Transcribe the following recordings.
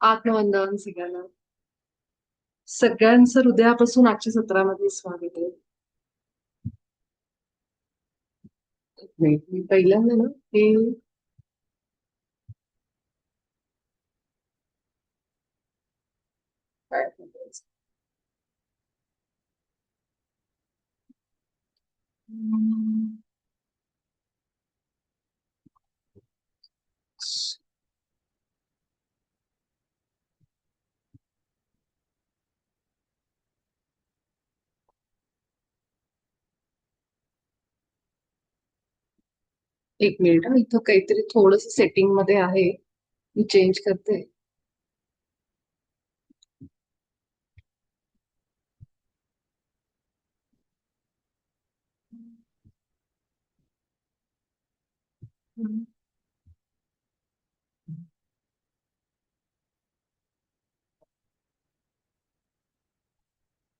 आत्मवंदन सगळ्यांना. सगळ्यांचं हृदयापासून आजच्या सत्रामध्ये स्वागत आहे. मी पहिल्यांदा ना हे काय म्हणतात? हम्म, एक मिनिट हा, इथं काहीतरी थोडस सेटिंग मध्ये आहे. मी चेंज करते. हम्म.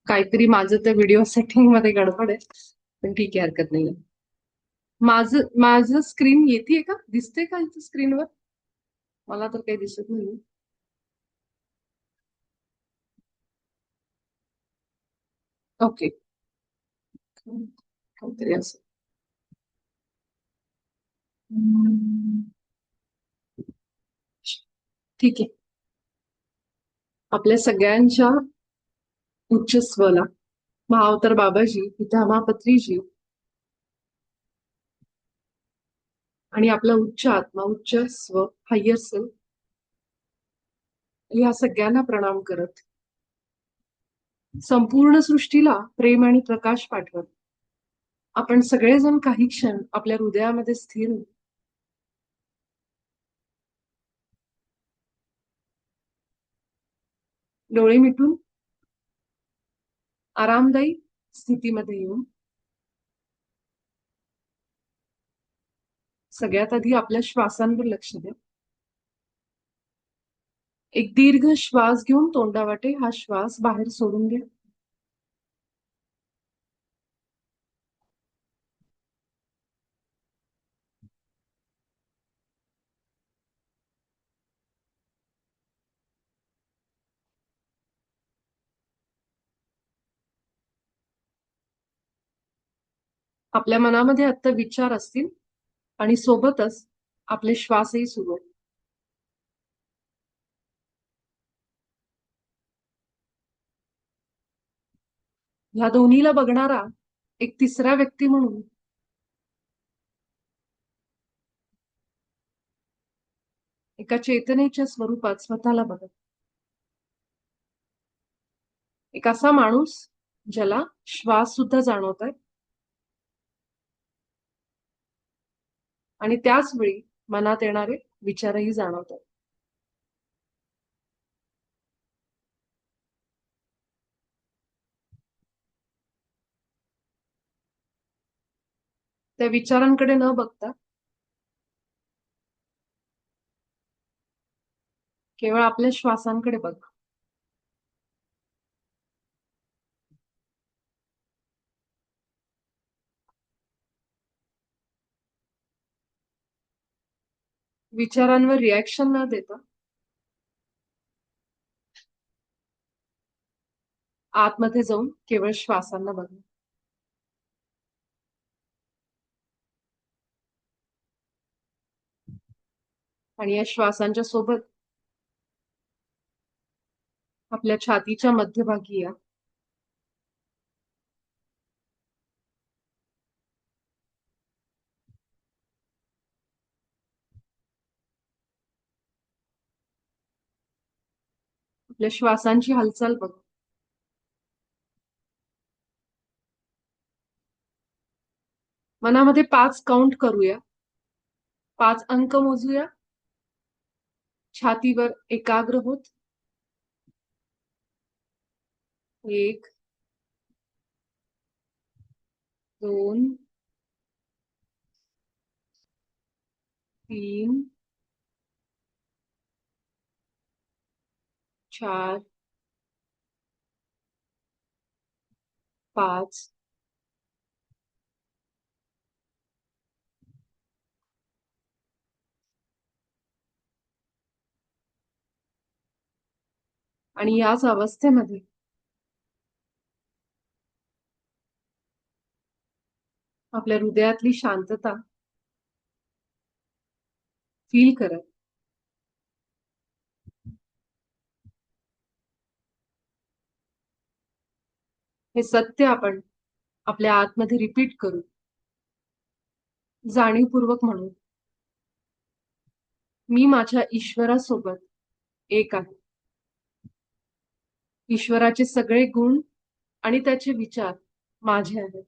काहीतरी माझं त्या व्हिडिओ सेटिंग मध्ये गडबड आहे, पण ठीक आहे, हरकत नाही. माझं माझं स्क्रीन येते का, दिसते का इथं स्क्रीनवर? मला तर काही दिसत नाही. ओके. काहीतरी असं. हम्म. ठीक आहे. आपल्या सगळ्यांच्या उच्च स्वला महाअवतार बाबाजी, पितामहा पत्रीजी आणि आपला उच्च आत्मा, उच्च स्व, हायर सेल्फ, या सगळ्यांना प्रणाम करत संपूर्ण सृष्टीला प्रेम आणि प्रकाश पाठवत आपण सगळेजण काही क्षण आपल्या हृदयामध्ये स्थिर होऊ. डोळे मिटून आरामदायी स्थितीमध्ये येऊन सगळ्यात आधी आपल्या श्वासांवर लक्ष द्या. एक दीर्घ श्वास घेऊन तोंडावाटे हा श्वास बाहेर सोडून द्या. आपल्या मनामध्ये आता विचार असतील आणि सोबतच आपले श्वासही सुरू आहेत. ह्या दोन्हीला बघणारा एक तिसरा व्यक्ती म्हणून एका चेतनेच्या स्वरूपात स्वतःला बघत. एक असा माणूस ज्याला श्वास सुद्धा जाणवत आहे आणि त्याच वेळी मनात येणारे विचारही जाणवत आहेत. त्या विचारांकडे न बघता केवळ आपल्या श्वासांकडे बघ. विचारांवर रिॲक्शन न देता आतमध्ये जाऊन केवळ श्वासांना बघ. आणि या श्वासांच्या सोबत आपल्या छातीच्या मध्यभागी या. आपल्या श्वासांची हालचाल बघ. मनामध्ये 5 काउंट करूया. 5 अंक मोजूया. छातीवर एकाग्र होत. 1, 2, 3, 4, 5, आणि याच अवस्थेमध्ये आपल्या हृदयातली शांतता फील करत हे सत्य आपण आपल्या आतमध्ये रिपीट करू, जाणीवपूर्वक म्हणू, मी माझ्या ईश्वरासोबत एक आहे. ईश्वराचे सगळे गुण आणि त्याचे विचार माझे आहेत.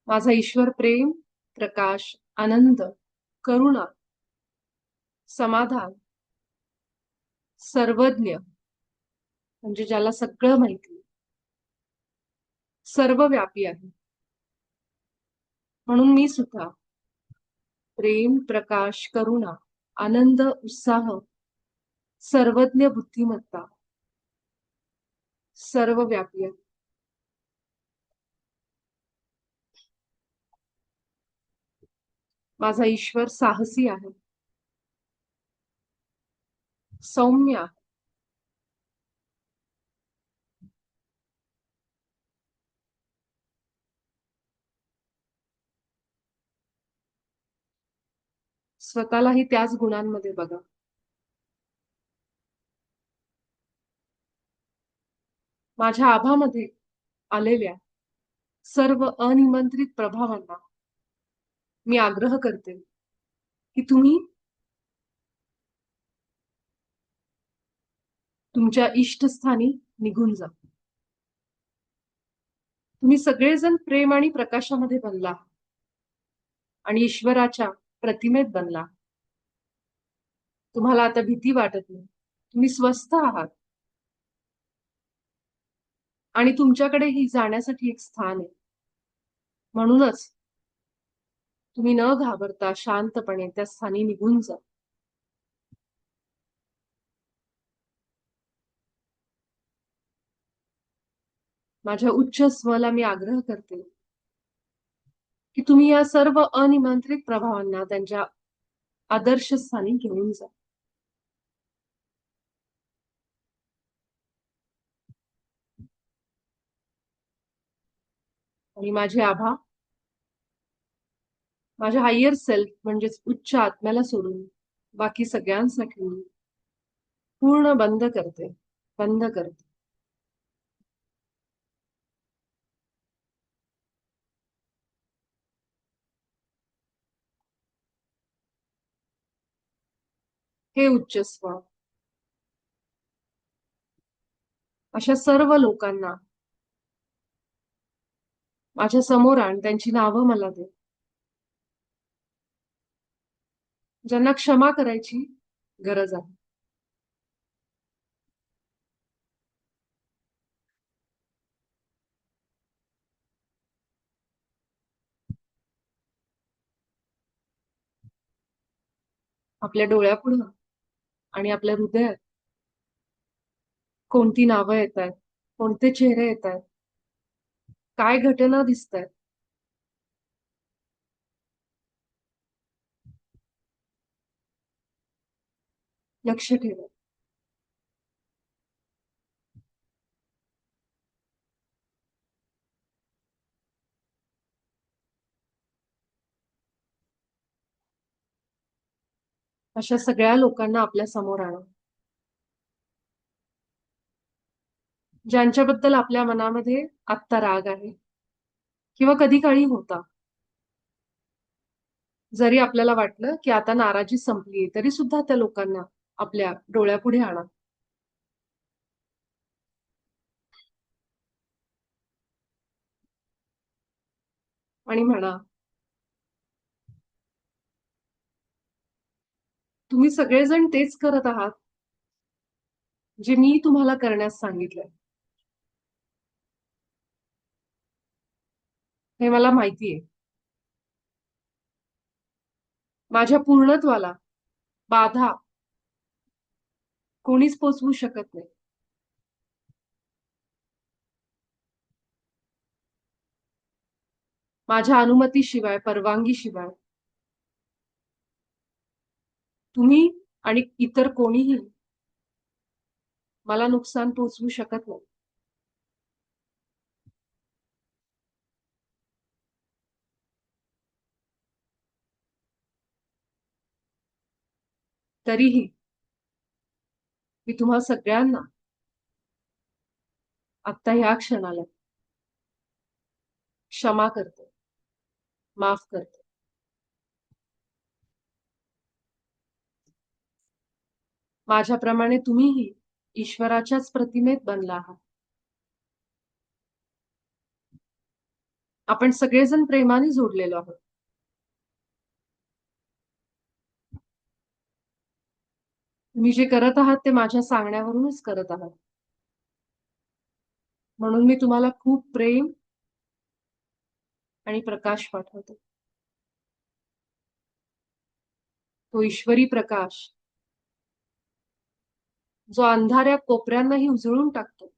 माझा ईश्वर प्रेम, प्रकाश, आनंद, करुणा, समाधान, सर्वज्ञ म्हणजे ज्याला सगळं माहिती आहे, सर्वव्यापी आहे. म्हणून मी सुद्धा प्रेम, प्रकाश, करुणा, आनंद, उत्साह, सर्वज्ञ बुद्धिमत्ता, सर्वव्यापी आहे. माझा ईश्वर साहसी आहे, सौम्य आहे, स्वतःलाही त्याच गुणांमध्ये बघा. माझ्या आभामध्ये आलेल्या सर्व अनिमंत्रित प्रभावांना मी आग्रह करते की तुम्ही तुमच्या इष्टस्थानी निघून जा. तुम्ही सगळेजण प्रेम आणि प्रकाशामध्ये बनला आणि ईश्वराच्या प्रतिमेत बनला. तुम्हाला आता भीती वाटत नाही, तुम्ही स्वस्थ आहात आणि तुमच्याकडे ही जाण्यासाठी एक स्थान आहे. म्हणूनच तुम्ही न घाबरता शांतपणे त्या स्थानी निघून जा. माझ्या उच्च स्वला मी आग्रह करते की तुम्ही या सर्व अनिमंत्रित प्रभावांना त्यांच्या आदर्श स्थानी घेऊन जा. आणि माझे आभा माझ्या हायर सेल्फ म्हणजेच उच्च आत्म्याला सोडून बाकी सगळ्यांसाठी पूर्ण बंद करते, बंद करते. हे उच्च स्व अशा सर्व लोकांना माझ्या समोर आण, त्यांची नावं मला दे, ज्यांना क्षमा करायची गरज आहे. आपल्या डोळ्यापुढं आणि आपल्या हृदयात कोणती नावं येत आहेत, कोणते चेहरे येत आहेत, काय घटना दिसत आहेत, लक्ष ठेवा. अशा सगळ्या लोकांना आपल्या समोर आणा, ज्यांच्याबद्दल आपल्या मनामध्ये आत्ता राग आहे किंवा कधी काळी होता. जरी आपल्याला वाटलं की आता नाराजी संपली, तरी सुद्धा त्या लोकांना आपल्या डोळ्यापुढे आणा आणि म्हणा, तुम्ही सगळेजण तेच करत आहात जे मी तुम्हाला करण्यास सांगितलंय. हे मला माहितीये. माझ्या पूर्णत्वाला बाधा कोणीच पोचवू शकत नाही. माझ्या अनुमतीशिवाय, परवानगीशिवाय तुम्ही आणि इतर कोणीही मला नुकसान पोहोचवू शकत नाही. तरीही मी तुम्हा सगळ्यांना आता ह्या क्षणाला क्षमा करते, माफ करते. माझ्याप्रमाणे तुम्हीही ईश्वराच्याच प्रतिमेत बनला आहात. आपण सगळेजण प्रेमाने जोडलेलो आहोत. तुम्ही जे करत आहात ते माझ्या सांगण्यावरूनच करत आहात. म्हणून मी तुम्हाला खूप प्रेम आणि प्रकाश पाठवते. तो ईश्वरी प्रकाश जो अंधाऱ्या कोपऱ्यांनाही उजळून टाकतो.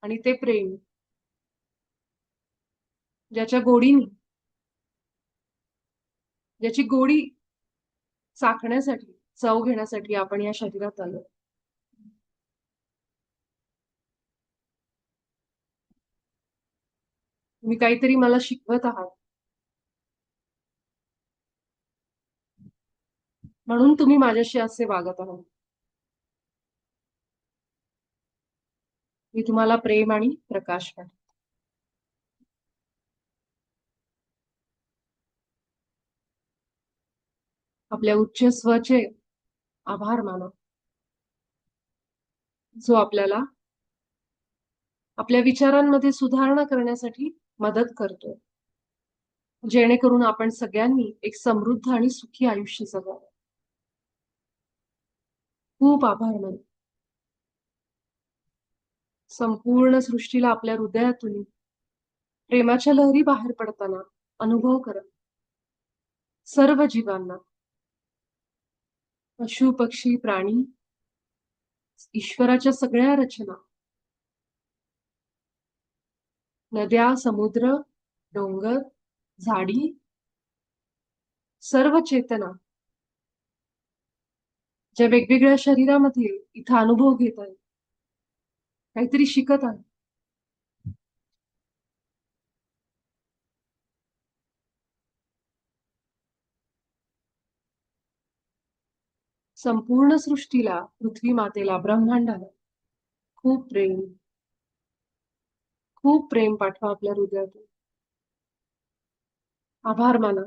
आणि ते प्रेम ज्याच्या गोडीने, ज्याची गोडी चाखण्यासाठी, चव घेण्यासाठी आपण या शरीरात आलो. तुम्ही काहीतरी मला शिकवत आहात. म्हणून तुम्ही माझ्याशी असे वागत आहात. मी तुम्हाला प्रेम आणि प्रकाश पाठवते. आपल्या उच्च स्वचे आभार माना, जो आपल्याला आपल्या विचारांमध्ये सुधारणा करण्यासाठी मदत करतोय, जेणेकरून आपण सगळ्यांनी एक समृद्ध आणि सुखी आयुष्य जगावं. खूप आभार माना. संपूर्ण सृष्टीला आपल्या हृदयातून प्रेमाच्या लहरी बाहेर पडताना अनुभव करा. सर्व जीवांना, पशु पक्षी प्राणी, ईश्वराच्या सगळ्या रचना, नद्या समुद्र डोंगर झाडी, सर्व चेतना ज्या वेगवेगळ्या शरीरामध्ये इथं अनुभव घेत आहे, काहीतरी शिकत आहे. संपूर्ण सृष्टीला, पृथ्वी मातेला, ब्रह्मांडाला खूप प्रेम पाठवा आपल्या हृदयातून. आभार माना.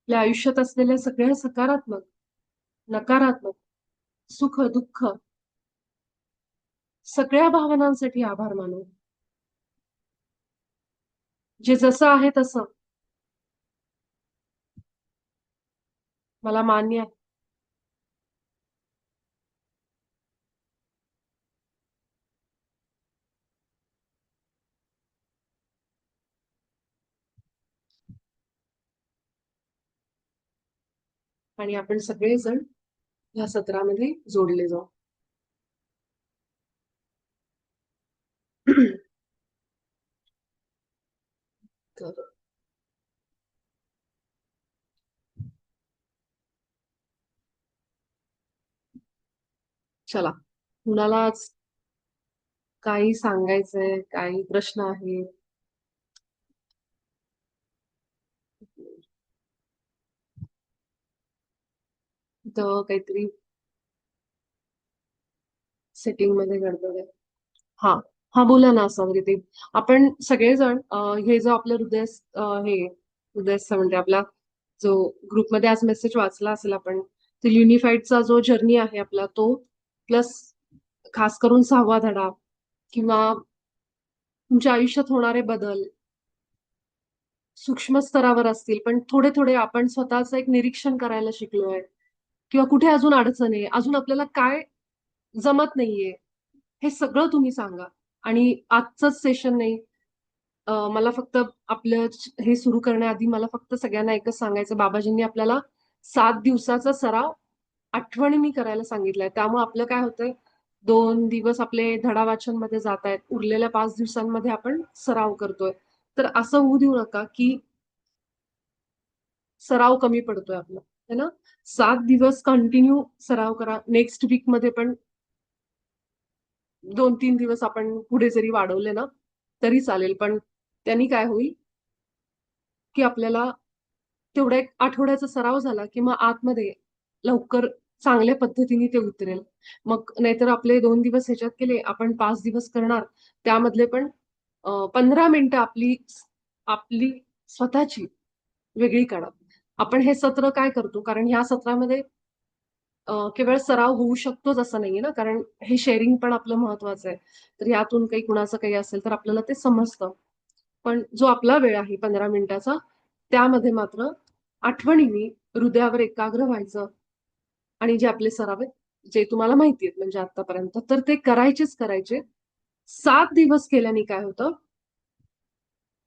आपल्या आयुष्यात असलेल्या सगळ्या सकारात्मक, नकारात्मक, सुख दुःख सगळ्या भावनांसाठी आभार मानू. जे जसं आहे तसं मला मान्य आहे. आणि आपण सगळेजण या सत्रामध्ये जोडले जाऊ. चला, कुणाला आज काही सांगायचंय, काही प्रश्न आहे? तर काहीतरी सेटिंग मध्ये गडबड आहे. हा हा बोला ना समृद्धी. आपण सगळेजण हे जो आपलं हे हृदयस्थ म्हणजे आपला जो ग्रुपमध्ये आज मेसेज वाचला असेल आपण, तो युनिफाईडचा जो जर्नी आहे आपला तो, प्लस खास करून 6वा धडा किंवा तुमच्या आयुष्यात होणारे बदल सूक्ष्म स्तरावर असतील, पण थोडे थोडे आपण स्वतःचं एक निरीक्षण करायला शिकलोय, किंवा कुठे अजून अडचण आहे, अजून आपल्याला काय जमत नाहीये, हे सगळं तुम्ही सांगा. आणि आजचंच सेशन नाही, मला फक्त आपलं हे सुरू करण्याआधी मला फक्त सगळ्यांना एकच सांगायचं, बाबाजींनी आपल्याला 7 दिवसाचा सराव आठवणीने करायला सांगितलंय. त्यामुळे आपलं काय होतंय, 2 दिवस आपले धडा वाचन मध्ये जात आहेत, उरलेल्या 5 दिवसांमध्ये आपण सराव करतोय. तर असं होऊ देऊ नका की सराव कमी पडतोय आपला, है ना. 7 दिवस कंटिन्यू सराव करा. नेक्स्ट वीक मध्ये पण 2-3 दिवस आपण पुढे जरी वाढवले ना तरी चालेल. पण त्यांनी काय होईल की आपल्याला तेवढा एक आठवड्याचा सराव झाला की मग आतमध्ये लवकर चांगल्या पद्धतीने ते उतरेल. मग नाहीतर आपले 2 दिवस ह्याच्यात गेले, आपण 5 दिवस करणार, त्यामधले पण 15 मिनिटं आपली आपली स्वतःची वेगळी काढा. आपण हे सत्र काय करतो, कारण ह्या सत्रामध्ये केवळ सराव होऊ शकतोच असं नाहीये ना, कारण हे शेअरिंग पण आपलं महत्वाचं आहे. तर यातून काही कुणाचं काही असेल तर आपल्याला ते समजतं. पण जो आपला वेळ आहे 15 मिनिटाचा, त्यामध्ये मात्र आठवणीने हृदयावर एकाग्र व्हायचं आणि जे आपले सराव आहेत, जे तुम्हाला माहिती आहेत म्हणजे आतापर्यंत, तर ते करायचेच करायचे. 7 दिवस केल्याने काय होतं,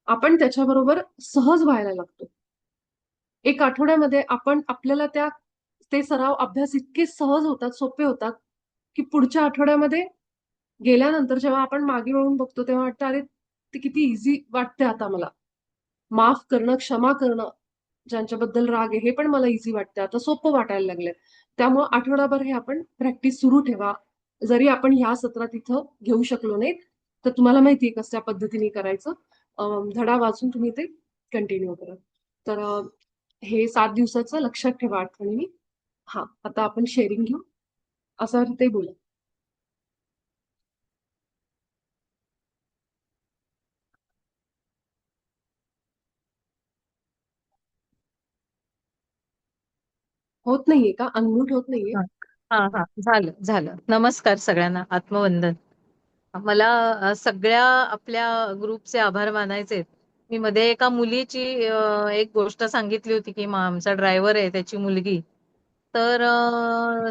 आपण त्याच्याबरोबर सहज व्हायला लागतो. एक आठवड्यामध्ये आपण आपल्याला ते सराव अभ्यास इतके सहज होतात, सोपे होतात, की पुढच्या आठवड्यामध्ये गेल्यानंतर जेव्हा आपण मागे वळून बघतो तेव्हा वाटतं, अरे ते किती इझी वाटतंय आता मला. माफ करणं, क्षमा करणं, ज्यांच्याबद्दल राग आहे, हे पण मला इझी वाटतं. आता सोपं वाटायला लागलंय. त्यामुळं आठवडाभर हे आपण प्रॅक्टिस सुरू ठेवा. जरी आपण ह्या सत्रात इथं घेऊ शकलो नाहीत, तर तुम्हाला माहिती आहे कसल्या पद्धतीने करायचं. धडा वाचून तुम्ही ते कंटिन्यू करा. तर हे 7 दिवसाचं लक्षात ठेवा आठवणीने. हां, आता आपण शेअरिंग घेऊ. असं ते बोला. होत नाहीये का? अनम्यूट होत नाहीये? हा हा हा. झालं झालं. नमस्कार सगळ्यांना, आत्मवंदन. मला सगळ्या आपल्या ग्रुपचे आभार मानायचे. मी मध्ये एका मुलीची एक गोष्ट सांगितली होती की आमचा ड्रायव्हर आहे त्याची मुलगी. तर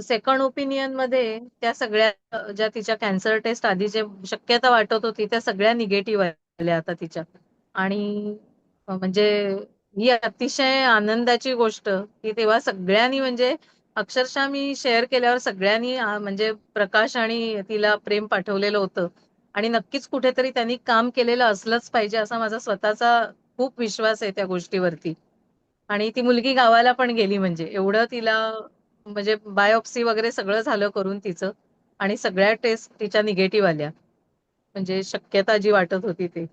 सेकंड ओपिनियन मध्ये त्या सगळ्या ज्या तिच्या कॅन्सर टेस्ट आधी जे शक्यता वाटत होती त्या सगळ्या निगेटिव्ह आल्या आता तिच्या. आणि म्हणजे ही अतिशय आनंदाची गोष्ट की तेव्हा सगळ्यांनी म्हणजे अक्षरशः मी शेअर केल्यावर सगळ्यांनी म्हणजे प्रकाश आणि तिला प्रेम पाठवलेलं होतं. आणि नक्कीच कुठेतरी त्यांनी काम केलेलं असलंच पाहिजे असा माझा स्वतःचा खूप विश्वास आहे त्या गोष्टीवरती. आणि ती मुलगी गावाला पण गेली म्हणजे एवढं तिला म्हणजे बायोप्सी वगैरे सगळं झालं करून तिचं. आणि सगळ्या टेस्ट तिच्या निगेटिव्ह आल्या. म्हणजे शक्यता जी वाटत होती ते.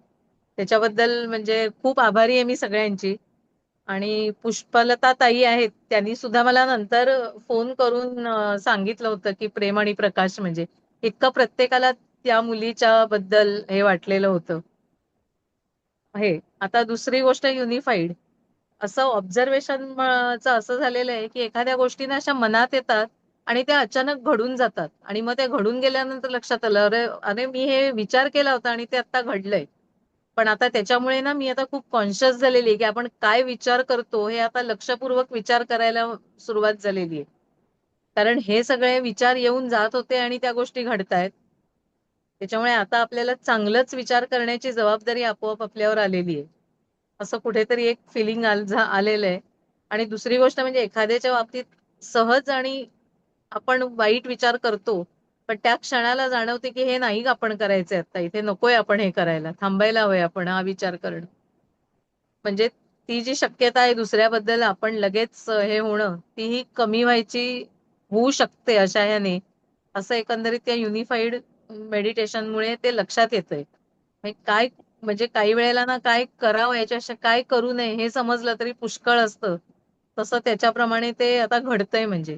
त्याच्याबद्दल म्हणजे खूप आभारी आहे मी सगळ्यांची. आणि पुष्पलता ताई आहेत त्यांनी सुद्धा मला नंतर फोन करून सांगितलं होतं की प्रेम आणि प्रकाश म्हणजे इतकं प्रत्येकाला त्या मुलीच्या बद्दल हे वाटलेलं होतं. हे आता दुसरी गोष्ट युनिफाईड. असं ऑब्झर्वेशन असं झालेलं आहे की एखाद्या गोष्टी अशा मनात येतात आणि त्या अचानक घडून जातात आणि मग त्या घडून गेल्यानंतर लक्षात आलं, अरे अरे मी हे विचार केला होता आणि ते आता घडलंय. पण आता त्याच्यामुळे ना मी आता खूप कॉन्शियस झालेली आहे की आपण काय विचार करतो हे आता लक्षपूर्वक विचार करायला सुरुवात झालेली आहे. कारण हे सगळे विचार येऊन जात होते आणि त्या गोष्टी घडतायत. त्याच्यामुळे आता आपल्याला चांगलंच विचार करण्याची जबाबदारी आपोआप आपल्यावर आलेली आहे. असं कुठेतरी एक फिलिंग आलेलं आहे. आणि दुसरी गोष्ट म्हणजे एखाद्याच्या बाबतीत सहज आणि आपण वाईट विचार करतो. पण त्या क्षणाला जाणवते की हे नाही आपण करायचंय आता इथे नकोय आपण हे करायला थांबायला हवंय आपण हा विचार करणं. म्हणजे ती जी शक्यता आहे दुसऱ्याबद्दल आपण लगेच हे होणं तीही कमी व्हायची होऊ शकते अशा ह्याने. असं एकंदरीत त्या युनिफाईड मेडिटेशनमुळे ते लक्षात येतंय. काय म्हणजे काही वेळेला ना काय करावं याच्या काय करू नये हे समजलं तरी पुष्कळ असतं. तसं त्याच्याप्रमाणे ते आता घडतंय म्हणजे.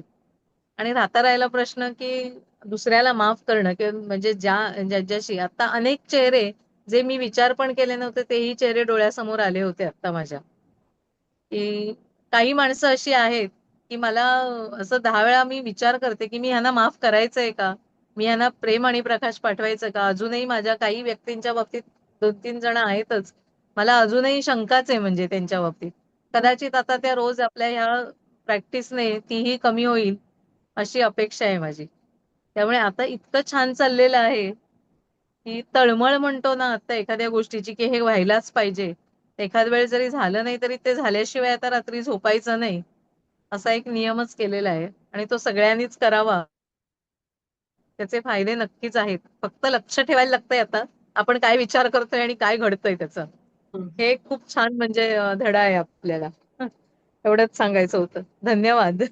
आणि राहता राहिला प्रश्न की दुसऱ्याला माफ करणं किंवा म्हणजे ज्याच्याशी आता अनेक चेहरे जे मी विचार पण केले नव्हते तेही चेहरे डोळ्यासमोर आले होते आता माझ्या. की काही माणसं अशी आहेत की मला असं 10 वेळा मी विचार करते की मी ह्यांना माफ करायचंय का. मी ह्यांना प्रेम आणि प्रकाश पाठवायचं का. अजूनही माझ्या काही व्यक्तींच्या बाबतीत 2-3 जण आहेतच. मला अजूनही शंकाच आहे म्हणजे त्यांच्या बाबतीत. कदाचित आता त्या रोज आपल्या ह्या प्रॅक्टिसने तीही कमी होईल अशी अपेक्षा आहे माझी. त्यामुळे आता इतकं छान चाललेलं आहे की तळमळ म्हणतो ना आता एखाद्या गोष्टीची की हे व्हायलाच पाहिजे. एखाद वेळ जरी झालं नाही तरी ते झाल्याशिवाय आता रात्री झोपायचं नाही. असा एक नियमच केलेला आहे आणि तो सगळ्यांनीच करावा त्याचे फायदे नक्कीच आहेत. फक्त लक्ष ठेवायला लागतंय आता आपण काय विचार करतोय आणि काय घडतंय त्याचं. हे खूप छान म्हणजे धडा आहे आपल्याला. एवढंच सांगायचं होतं. धन्यवाद.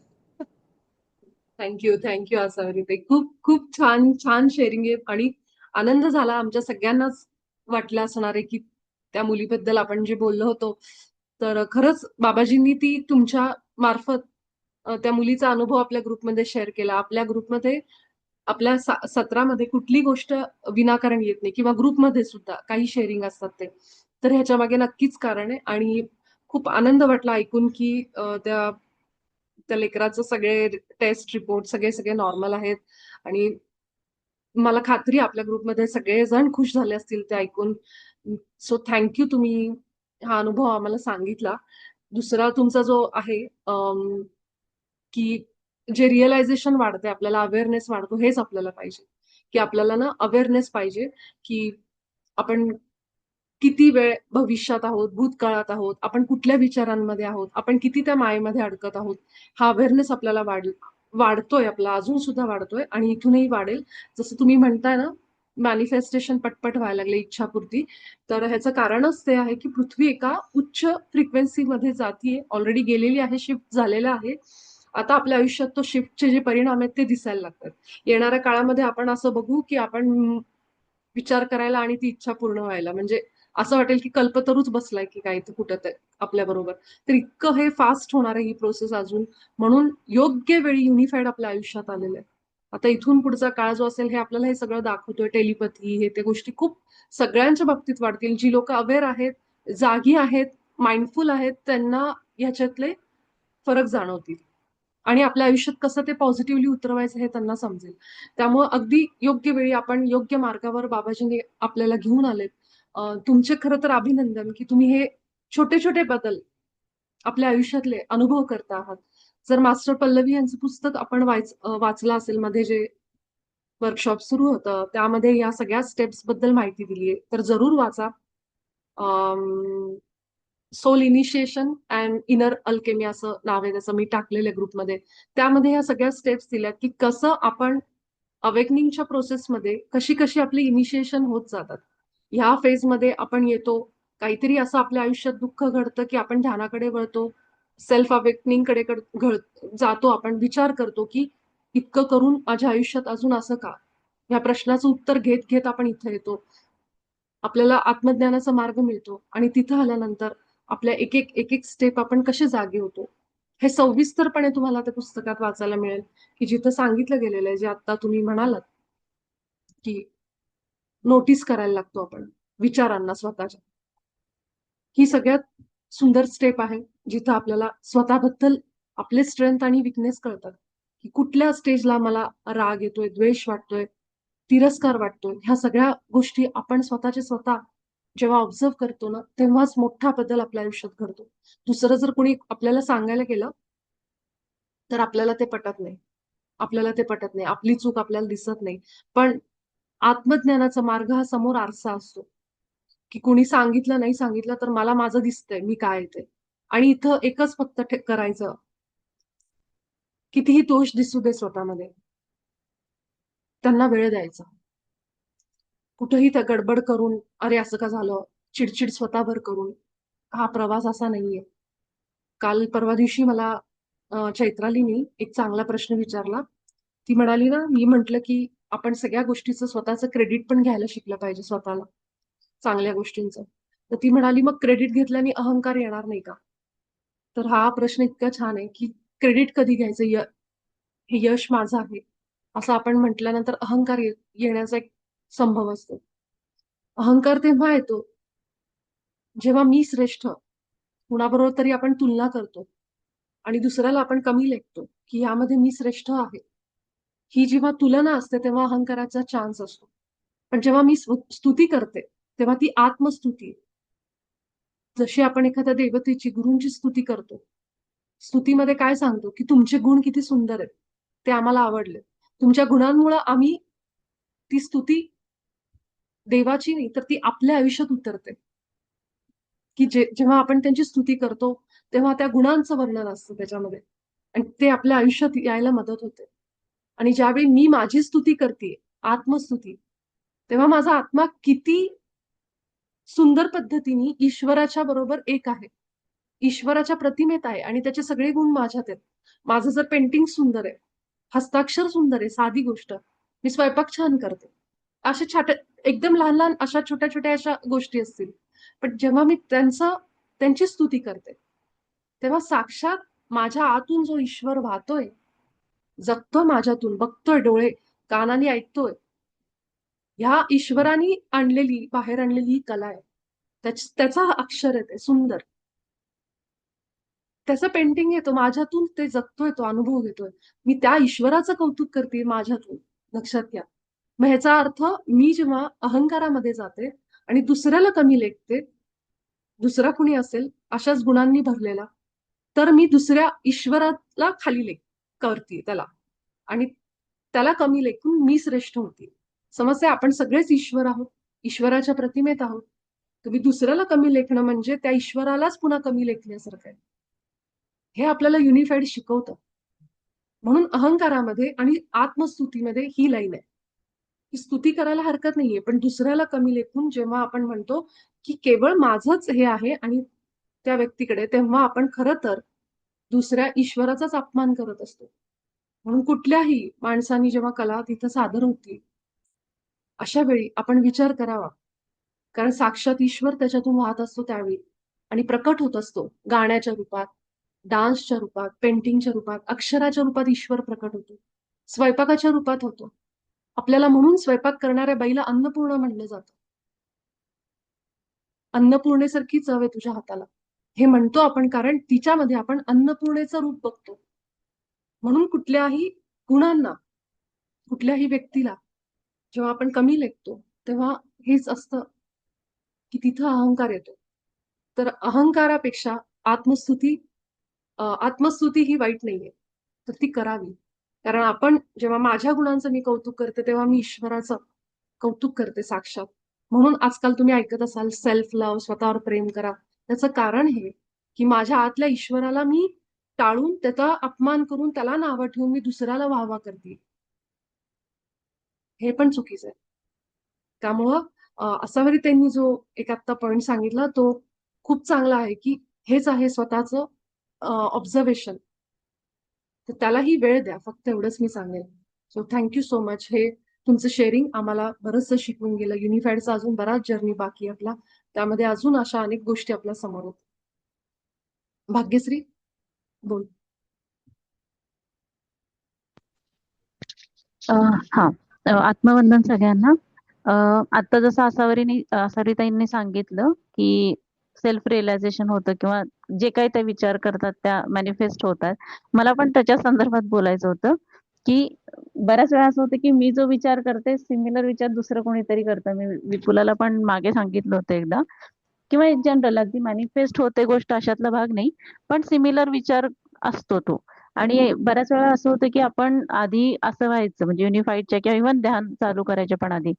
थँक्यू आसावरी. ते खूप खूप छान छान शेअरिंग आहे आणि आनंद झाला आमच्या सगळ्यांनाच वाटलं असणार आहे की त्या मुलीबद्दल आपण जे बोललो होतो तर खरंच बाबाजींनी ती तुमच्या मार्फत त्या मुलीचा अनुभव आपल्या ग्रुपमध्ये शेअर केला. आपल्या ग्रुपमध्ये आपल्या सत्रामध्ये कुठली गोष्ट विनाकारण येत नाही किंवा ग्रुपमध्ये सुद्धा काही शेअरिंग असतात ते. तर ह्याच्या मागे नक्कीच कारण आहे आणि खूप आनंद वाटला ऐकून की त्या त्या लेकराचं सगळे टेस्ट रिपोर्ट सगळे सगळे नॉर्मल आहेत आणि मला खात्री आहे आपल्या ग्रुपमध्ये सगळेजण खुश झाले असतील ते ऐकून. सो थँक्यू तुम्ही हा अनुभव आम्हाला सांगितला. दुसरा तुमचा जो आहे की जे रिअलायझेशन वाढते आपल्याला अवेअरनेस वाढतो हेच आपल्याला पाहिजे. की आपल्याला ना अवेअरनेस पाहिजे की आपण किती वेळ भविष्यात आहोत, भूतकाळात आहोत, आपण कुठल्या विचारांमध्ये आहोत, आपण किती त्या मायेमध्ये अडकत आहोत. हा अवेअरनेस आपल्याला वाढतोय आपला अजून सुद्धा वाढतोय आणि इथूनही वाढेल. जसं तुम्ही म्हणताय ना मॅनिफेस्टेशन पटपट व्हायला लागले इच्छापूर्ती. तर ह्याचं कारणच ते आहे की पृथ्वी एका उच्च फ्रिक्वेन्सीमध्ये जातीये, ऑलरेडी गेलेली आहे, शिफ्ट झालेला आहे. आता आपल्या आयुष्यात तो शिफ्टचे जे परिणाम आहेत ते दिसायला लागतात. येणाऱ्या काळामध्ये आपण असं बघू की आपण विचार करायला आणि ती इच्छा पूर्ण व्हायला म्हणजे असं वाटेल की कल्पतरूच बसलाय की काय ते कुठं ते आपल्या बरोबर. तर इतकं हे फास्ट होणार आहे ही प्रोसेस अजून. म्हणून योग्य वेळी युनिफाईड आपल्या आयुष्यात आलेलं आहे. आता इथून पुढचा काळ जो असेल हे आपल्याला हे सगळं दाखवतोय. टेलिपॅथी हे ते गोष्टी खूप सगळ्यांच्या बाबतीत वाढतील. जी लोक अवेअर आहेत, जागी आहेत, माइंडफुल आहेत त्यांना ह्याच्यातले फरक जाणवतील आणि आपल्या आयुष्यात कसं ते पॉझिटिव्हली उतरवायचं हे त्यांना समजेल. त्यामुळे अगदी योग्य वेळी आपण योग्य मार्गावर बाबाजींनी आपल्याला घेऊन आलेत. तुमचे खरं तर अभिनंदन की तुम्ही हे छोटे छोटे बदल आपल्या आयुष्यातले अनुभव करता आहात. जर मास्टर पल्लवी यांचं पुस्तक आपण वाचलं असेल मध्ये जे वर्कशॉप सुरू होतं त्यामध्ये या सगळ्या स्टेप्स बद्दल माहिती दिली आहे तर जरूर वाचा. Soul initiation and inner alchemy असं नाव आहे त्याचं मी टाकलेलं ग्रुपमध्ये. त्यामध्ये ह्या सगळ्या स्टेप्स दिल्यात की कसं आपण अवेकनिंगच्या प्रोसेसमध्ये कशी कशी आपली इनिशिएशन होत जातात. ह्या फेजमध्ये आपण येतो काहीतरी असं आपल्या आयुष्यात दुःख घडतं की आपण ध्यानाकडे वळतो, सेल्फ अवेकनिंग कडे जातो, आपण विचार करतो की इतकं करून माझ्या आयुष्यात अजून असं का. ह्या प्रश्नाचं उत्तर घेत घेत आपण इथं येतो. आपल्याला आत्मज्ञानाचा मार्ग मिळतो आणि तिथं आल्यानंतर आपल्या एक एक एक एक स्टेप आपण कसे जागे होतो हे सविस्तरपणे तुम्हाला त्या पुस्तकात वाचायला मिळेल की जिथं सांगितलं गेलेलं आहे जे आता तुम्ही म्हणालात की नोटीस करायला लागतो आपण विचारांना स्वतःच्या. ही सगळ्यात सुंदर स्टेप आहे जिथं आपल्याला स्वतःबद्दल आपले स्ट्रेंथ आणि विकनेस कळतात की कुठल्या स्टेजला मला राग येतोय, द्वेष वाटतोय, तिरस्कार वाटतोय. ह्या सगळ्या गोष्टी आपण स्वतःचे स्वतः जेव्हा ऑब्झर्व करतो ना तेव्हाच मोठा बदल आपल्या आयुष्यात घडतो. दुसरं जर कोणी आपल्याला सांगायला गेलं तर आपल्याला ते पटत नाही. आपल्याला ते पटत नाही. आपली चूक आपल्याला दिसत नाही. पण आत्मज्ञानाचा मार्ग हा समोर आरसा असतो. की कुणी सांगितलं नाही सांगितलं तर मला माझं दिसतंय मी काय आहे ते. आणि इथं एकच फक्त करायचं. कितीही दोष दिसू दे स्वतःमध्ये. त्यांना वेळ द्यायचा. कुठेही त्या गडबड करून अरे असं का झालं? चिडचिड स्वतःवर करून हा प्रवास असा नाहीये. काल परवा दिवशी मला चैत्रालीनी एक चांगला प्रश्न विचारला. ती म्हणाली ना मी म्हंटल की आपण सगळ्या गोष्टीचं स्वतःचं क्रेडिट पण घ्यायला शिकलं पाहिजे स्वतःला. चांगल्या गोष्टींचं. तर ती म्हणाली मग क्रेडिट घेतल्याने अहंकार येणार नाही का? तर हा प्रश्न इतका छान आहे की क्रेडिट कधी घ्यायचं हे यश माझं आहे असं आपण म्हटल्यानंतर अहंकार येण्याचा एक संभव असतो. अहंकार तेव्हा येतो जेव्हा मी श्रेष्ठ कुणाबरोबर तरी आपण तुलना करतो आणि दुसऱ्याला आपण कमी लेखतो की यामध्ये मी श्रेष्ठ आहे. ही जेव्हा तुलना असते तेव्हा अहंकाराचा चान्स असतो. पण जेव्हा मी स्तुती करते तेव्हा ती आत्मस्तुती आहे. जशी आपण एखाद्या देवतेची गुरूंची स्तुती करतो. स्तुतीमध्ये काय सांगतो की तुमचे गुण किती सुंदर आहेत. ते आम्हाला आवडले. तुमच्या गुणांमुळे आम्ही ती स्तुती देवाची नाही तर ती आपल्या आयुष्यात उतरते. की जेव्हा आपण त्यांची स्तुती करतो तेव्हा त्या गुणांचं वर्णन असतं त्याच्यामध्ये आणि ते आपल्या आयुष्यात यायला मदत होते. आणि ज्यावेळी मी माझी स्तुती करते, आत्मस्तुती, तेव्हा माझा आत्मा किती सुंदर पद्धतीने ईश्वराच्या बरोबर एक आहे, ईश्वराच्या प्रतिमेत आहे आणि त्याचे सगळे गुण माझ्यात आहेत. माझं जर पेंटिंग सुंदर आहे, हस्ताक्षर सुंदर आहे, साधी गोष्ट, मी स्वयंपाक छान करते, अशा छोट्या एकदम लहान लहान अशा छोट्या छोट्या अशा गोष्टी असतील, पण जेव्हा मी त्यांची स्तुती करते, तेव्हा साक्षात माझ्या आतून जो ईश्वर वाहतोय, जगतोय माझ्यातून, बघतोय डोळे, कानाने ऐकतोय, ह्या ईश्वराने आणलेली, बाहेर आणलेली ही कला आहे. त्याचा अक्षर आहे ते सुंदर, त्याचं पेंटिंग येतो माझ्यातून, ते जगतोय, तो अनुभव घेतोय. मी त्या ईश्वराचं कौतुक करते माझ्यातून, लक्षात घ्या. मग ह्याचा अर्थ मी जेव्हा अहंकारामध्ये जाते आणि दुसऱ्याला कमी लेखते, दुसरा कुणी असेल अशाच गुणांनी भरलेला, तर मी दुसऱ्या ईश्वराला खाली लेख करते त्याला, आणि त्याला कमी लेखून मी श्रेष्ठ होते. समजते, आपण सगळेच ईश्वर आहोत, ईश्वराच्या प्रतिमेत आहोत. तुम्ही दुसऱ्याला कमी लेखणं म्हणजे त्या ईश्वरालाच पुन्हा कमी लेखण्यासारखं आहे. हे आपल्याला युनिफाईड शिकवतं. म्हणून अहंकारामध्ये आणि आत्मस्तुतीमध्ये ही लाईन आहे की स्तुती करायला हरकत नाहीये, पण दुसऱ्याला कमी लेखून जेव्हा आपण म्हणतो की केवळ माझंच हे आहे आणि त्या व्यक्तीकडे, तेव्हा आपण खरं तर दुसऱ्या ईश्वराचाच अपमान करत असतो. म्हणून कुठल्याही माणसानी जेव्हा कला तिथं सादर होती, अशा वेळी आपण विचार करावा, कारण साक्षात ईश्वर त्याच्यातून वाहत असतो त्यावेळी आणि प्रकट होत असतो गाण्याच्या रूपात, डान्सच्या रूपात, पेंटिंगच्या रूपात, अक्षराच्या रूपात ईश्वर प्रकट होतो, स्वयंपाकाच्या रूपात होतो. आपल्याला म्हणून स्वयंपाक करणाऱ्या बाईला अन्नपूर्णा म्हणलं जातं. अन्नपूर्णेसारखी चव आहे तुझ्या हाताला, हे म्हणतो आपण कारण तिच्यामध्ये आपण अन्नपूर्णेचं रूप बघतो. म्हणून कुठल्याही गुणांना, कुठल्याही व्यक्तीला जेव्हा आपण कमी लेखतो, तेव्हा हेच असतं की तिथं अहंकार येतो. तर अहंकारापेक्षा आत्मस्तुती, आत्मस्तुती ही वाईट नाहीये, तर ती करावी. कारण आपण जेव्हा माझ्या गुणांचं मी कौतुक करते, तेव्हा मी ईश्वराचं कौतुक करते साक्षात. म्हणून आजकाल तुम्ही ऐकत असाल सेल्फ लव्ह, स्वतःवर प्रेम करा. त्याचं कारण हे की माझ्या आतल्या ईश्वराला मी टाळून, त्याचा अपमान करून, त्याला नावं ठेवून मी दुसऱ्याला वाहवा करते, हे पण चुकीचं आहे. त्यामुळं असावरी त्यांनी जो एक आत्ता पॉइंट सांगितला तो खूप चांगला आहे की हेच आहे स्वतःचं ऑब्झर्वेशन, तर त्यालाही वेळ द्या, फक्त एवढंच मी सांगेन. So thank you so much. हे तुमचं शेअरिंग आम्हाला बरंचसं शिकवून गेलं. युनिफाईडचा अजून बराच जर्नी बाकी आहे आपला, त्यामध्ये अजून अशा अनेक गोष्टी आपल्या समोर आहेत. भाग्यश्री बोल. हा. आत्मवंदन सगळ्यांना. आता जसं आसावरीताईंनी सांगितलं की सेल्फ रिअलायझेशन होतं किंवा जे काही ते विचार करतात त्या मॅनिफेस्ट होतात. मला पण त्याच्या संदर्भात बोलायचं होतं की बऱ्याच वेळा असं होतं की मी जो विचार करते सिमिलर विचार दुसरं कोणीतरी करतं. मी विपुलाला पण मागे सांगितलं होतं एकदा, किंवा इन जनरल अगदी मॅनिफेस्ट होते गोष्ट अशातला भाग नाही, पण सिमिलर विचार असतो तो. आणि बऱ्याच वेळा असं होतं की आपण आधी असं व्हायचं, म्हणजे युनिफाईडच्या किंवा इव्हन ध्यान चालू करायच्या पण आधी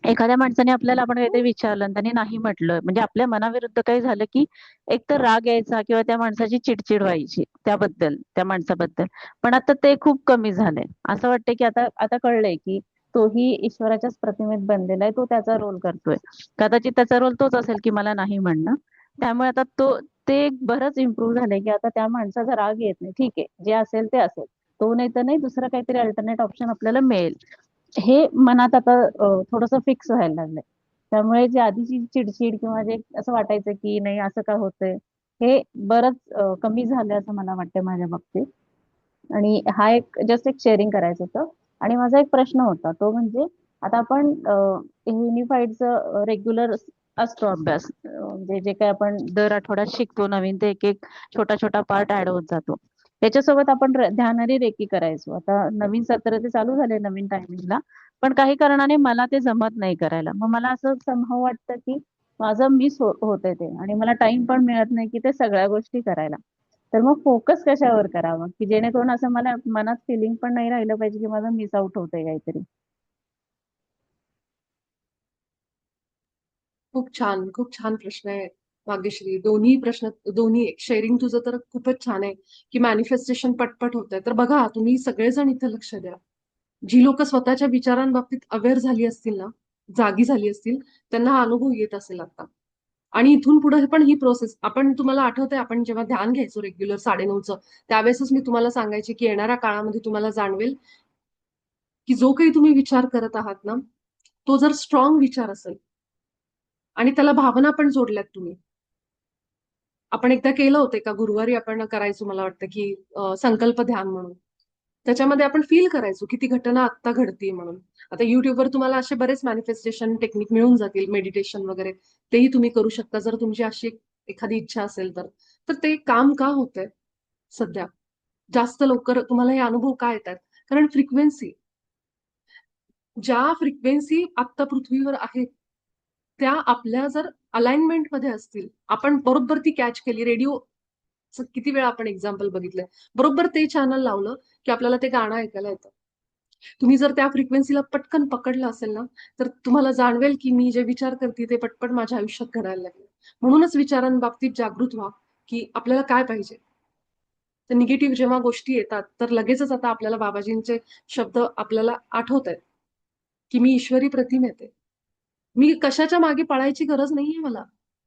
एखाद्या माणसाने आपल्याला, आपण काहीतरी विचारलं आणि त्याने नाही म्हटलं, म्हणजे आपल्या मनाविरुद्ध काही झालं की एक तर राग यायचा किंवा त्या माणसाची चिडचिड व्हायची त्याबद्दल, त्या माणसाबद्दल. पण आता ते खूप कमी झालंय. असं वाटतंय की आता आता कळलंय की तोही ईश्वराच्याच प्रतिमेत बनलेला आहे, तो त्याचा रोल करतोय. कदाचित त्याचा रोल तोच असेल की मला नाही म्हणणं. त्यामुळे आता ते बरंच इम्प्रूव्ह झालंय की आता त्या माणसाचा राग येत नाही. ठीक आहे, जे असेल ते असेल, तो नाही तर नाही, दुसरा काहीतरी अल्टरनेट ऑप्शन आपल्याला मिळेल, हे मनात आता थोडंसं फिक्स व्हायला लागलंय. त्यामुळे जे आधीची चिडचिड किंवा जे असं वाटायचं की नाही असं का होतंय, हे बरंच कमी झालंय असं मला वाटतंय माझ्या बाबतीत. आणि हा एक जस्ट एक शेअरिंग करायचं होतं. आणि माझा एक प्रश्न होता, तो म्हणजे आता आपण युनिफाईडचं रेग्युलर असतो अभ्यास, म्हणजे जे काही आपण दर आठवड्यात शिकतो नवीन, ते एक एक छोटा छोटा पार्ट ऍड होत जातो. त्याच्यासोबत आपण ध्यान आणि रेकी करायचो. आता नवीन सत्र ते चालू झाले नवीन टायमिंगला, पण काही कारणाने मला ते जमत नाही करायला. मग मला असं समहाव वाटतं की माझं मिस होतंय ते, आणि मला टाइम पण मिळत नाही की ते सगळ्या गोष्टी करायला. तर मग फोकस कशावर करावं की जेणेकरून असं मला मनात फिलिंग पण नाही राहिलं पाहिजे की माझं मिस आउट होतंय काहीतरी. खूप छान, खूप छान प्रश्न आहे भाग्यश्री, दोन्ही शेअरिंग तुझं तर खूपच छान आहे की मॅनिफेस्टेशन पटपट होत आहे. तर बघा, तुम्ही सगळेजण इथं लक्ष द्या. जी लोक स्वतःच्या विचारांबाबतीत अवेअर झाली असतील ना, जागी झाली असतील, त्यांना हा अनुभव येत असेल आता. आणि इथून पुढे पण ही प्रोसेस, तुम्हाला आठवतंय आपण जेव्हा ध्यान घ्यायचो रेग्युलर 9:30चं, त्यावेळेसच मी तुम्हाला सांगायचे की येणाऱ्या काळामध्ये तुम्हाला जाणवेल की जो काही तुम्ही विचार करत आहात ना, तो जर स्ट्रॉंग विचार असेल आणि त्याला भावना पण जोडल्यात तुम्ही. आपण एकदा केलं होतं का गुरुवारी आपण करायचो, मला वाटतं की संकल्प ध्यान म्हणून. त्याच्यामध्ये आपण फील करायचो की ती घटना आत्ता घडतीये म्हणून. आता युट्यूबवर तुम्हाला असे बरेच मॅनिफेस्टेशन टेक्निक मिळून जातील, मेडिटेशन वगैरे. तेही तुम्ही करू शकता जर तुमची अशी एखादी इच्छा असेल तर. तर ते काम का होतंय सध्या? जास्त लवकर तुम्हाला हे अनुभव का येतात? कारण ज्या फ्रिक्वेन्सी आत्ता पृथ्वीवर आहेत, त्या आपल्या जर अलाइनमेंटमध्ये असतील, आपण बरोबर ती कॅच केली, रेडिओ किती वेळा आपण एक्झाम्पल बघितलंय, बरोबर ते चॅनल लावलं की आपल्याला ते गाणं ऐकायला येतं. तुम्ही जर त्या फ्रिक्वेन्सीला पटकन पकडलं असेल ना, तर तुम्हाला जाणवेल की मी जे विचार करते ते पटपट माझ्या आयुष्यात घडायला लागले. म्हणूनच विचारांबाबतीत जागृत व्हा की आपल्याला काय पाहिजे. तर निगेटिव्ह जेव्हा गोष्टी येतात, तर लगेचच आता आपल्याला बाबाजींचे शब्द आपल्याला आठवत आहेत की मी ईश्वरी प्रतिमेत आहे. मी कशाच्या मागे पळायची गरज नाहीये मला.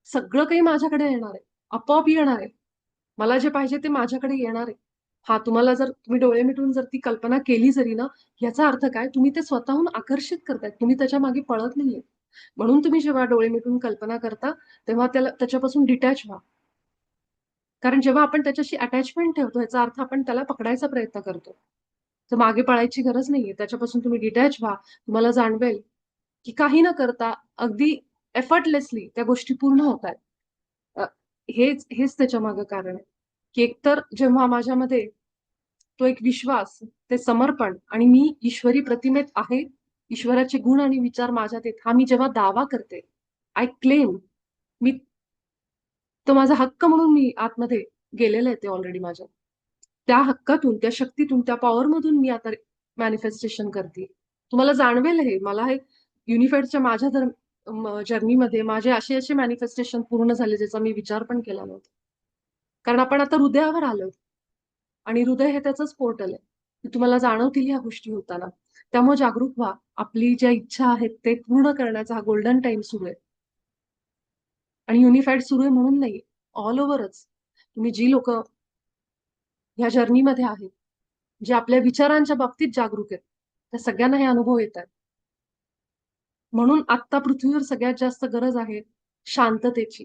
सगळं काही माझ्याकडे येणार आहे. आपोआप येणार आहे. मला जे पाहिजे ते माझ्याकडे येणार आहे. हा, तुम्हाला जर तुम्ही डोळे मिटून जर ती कल्पना केली जरी ना, याचा अर्थ काय? तुम्ही ते स्वतःहून आकर्षित करताय. तुम्ही त्याच्या मागे पळत नाहीये. म्हणून तुम्ही जेव्हा डोळे मिटून कल्पना करता, तेव्हा त्याच्यापासून डिटॅच व्हा. कारण जेव्हा आपण त्याच्याशी अटॅचमेंट ठेवतो, याचा अर्थ आपण त्याला पकडायचा प्रयत्न करतो. तर मागे पळायची गरज नाहीये. त्याच्यापासून तुम्ही डिटॅच व्हा. तुम्हाला जाणवेल की काही न करता अगदी एफर्टलेसली त्या गोष्टी पूर्ण होत आहेत. अ, हेच त्याच्या मागे कारण आहे की एकतर जेव्हा माझ्यामध्ये तो एक विश्वास, ते समर्पण आणि मी ईश्वरी प्रतिमेत आहे, ईश्वराचे गुण आणि विचार माझ्यात आहेत, हा मी जेव्हा दावा करते, आय क्लेम, मी तो माझा हक्क म्हणून मी आतमध्ये गेलेलं आहे ते ऑलरेडी माझ्या. त्या हक्कातून, त्या शक्तीतून, त्या पॉवरमधून मी आता मॅनिफेस्टेशन करते. तुम्हाला जाणवेल हे. मला हे युनिफाईडच्या माझ्या जर्नीमध्ये माझे असे मॅनिफेस्टेशन पूर्ण झाले ज्याचा मी विचार पण केला नव्हता. कारण आपण आता हृदयावर आलोय आणि हृदय हे त्याचंच पोर्टल आहे. की तुम्हाला जाणवतील ह्या गोष्टी होताना. त्यामुळे जागरूक व्हा. आपली ज्या इच्छा आहेत ते पूर्ण करण्याचा हा गोल्डन टाइम सुरू आहे. आणि युनिफाईड सुरू आहे म्हणून नाही, ऑल ओव्हरच. तुम्ही जी लोक ह्या जर्नीमध्ये आहेत, जे आपल्या विचारांच्या बाबतीत जागरूक आहेत, त्या सगळ्यांना हे अनुभव येत आहेत. म्हणून आत्ता पृथ्वीवर सगळ्यात जास्त गरज आहे शांततेची,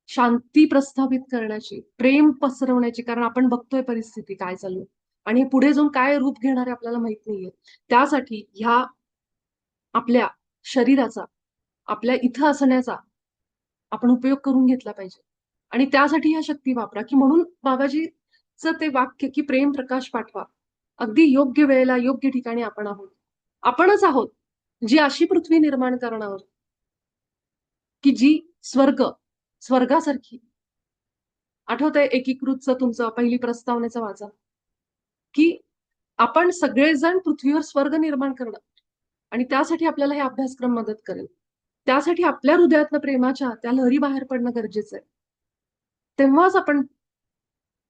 शांती प्रस्थापित करण्याची, प्रेम पसरवण्याची. कारण आपण बघतोय परिस्थिती काय चालू आहे आणि हे पुढे जाऊन काय रूप घेणार आहे आपल्याला माहित नाहीये. त्यासाठी ह्या आपल्या शरीराचा, आपल्या इथं असण्याचा आपण उपयोग करून घेतला पाहिजे. आणि त्यासाठी ह्या शक्ती वापरा. की म्हणून बाबाजीचं ते वाक्य की प्रेम प्रकाश पाठवा, अगदी योग्य वेळेला योग्य ठिकाणी आपण आहोत. आपणच आहोत जी अशी पृथ्वी निर्माण करणार की जी स्वर्गासारखी. आठवतंय एकीकृतचं तुमचं पहिली प्रस्तावनेचा वाचा की आपण सगळेजण पृथ्वीवर स्वर्ग निर्माण करणार आणि त्यासाठी आपल्याला हे अभ्यासक्रम मदत करेल. त्यासाठी आपल्या हृदयातनं प्रेमाच्या त्या लहरी बाहेर पडणं गरजेचं आहे. तेव्हाच आपण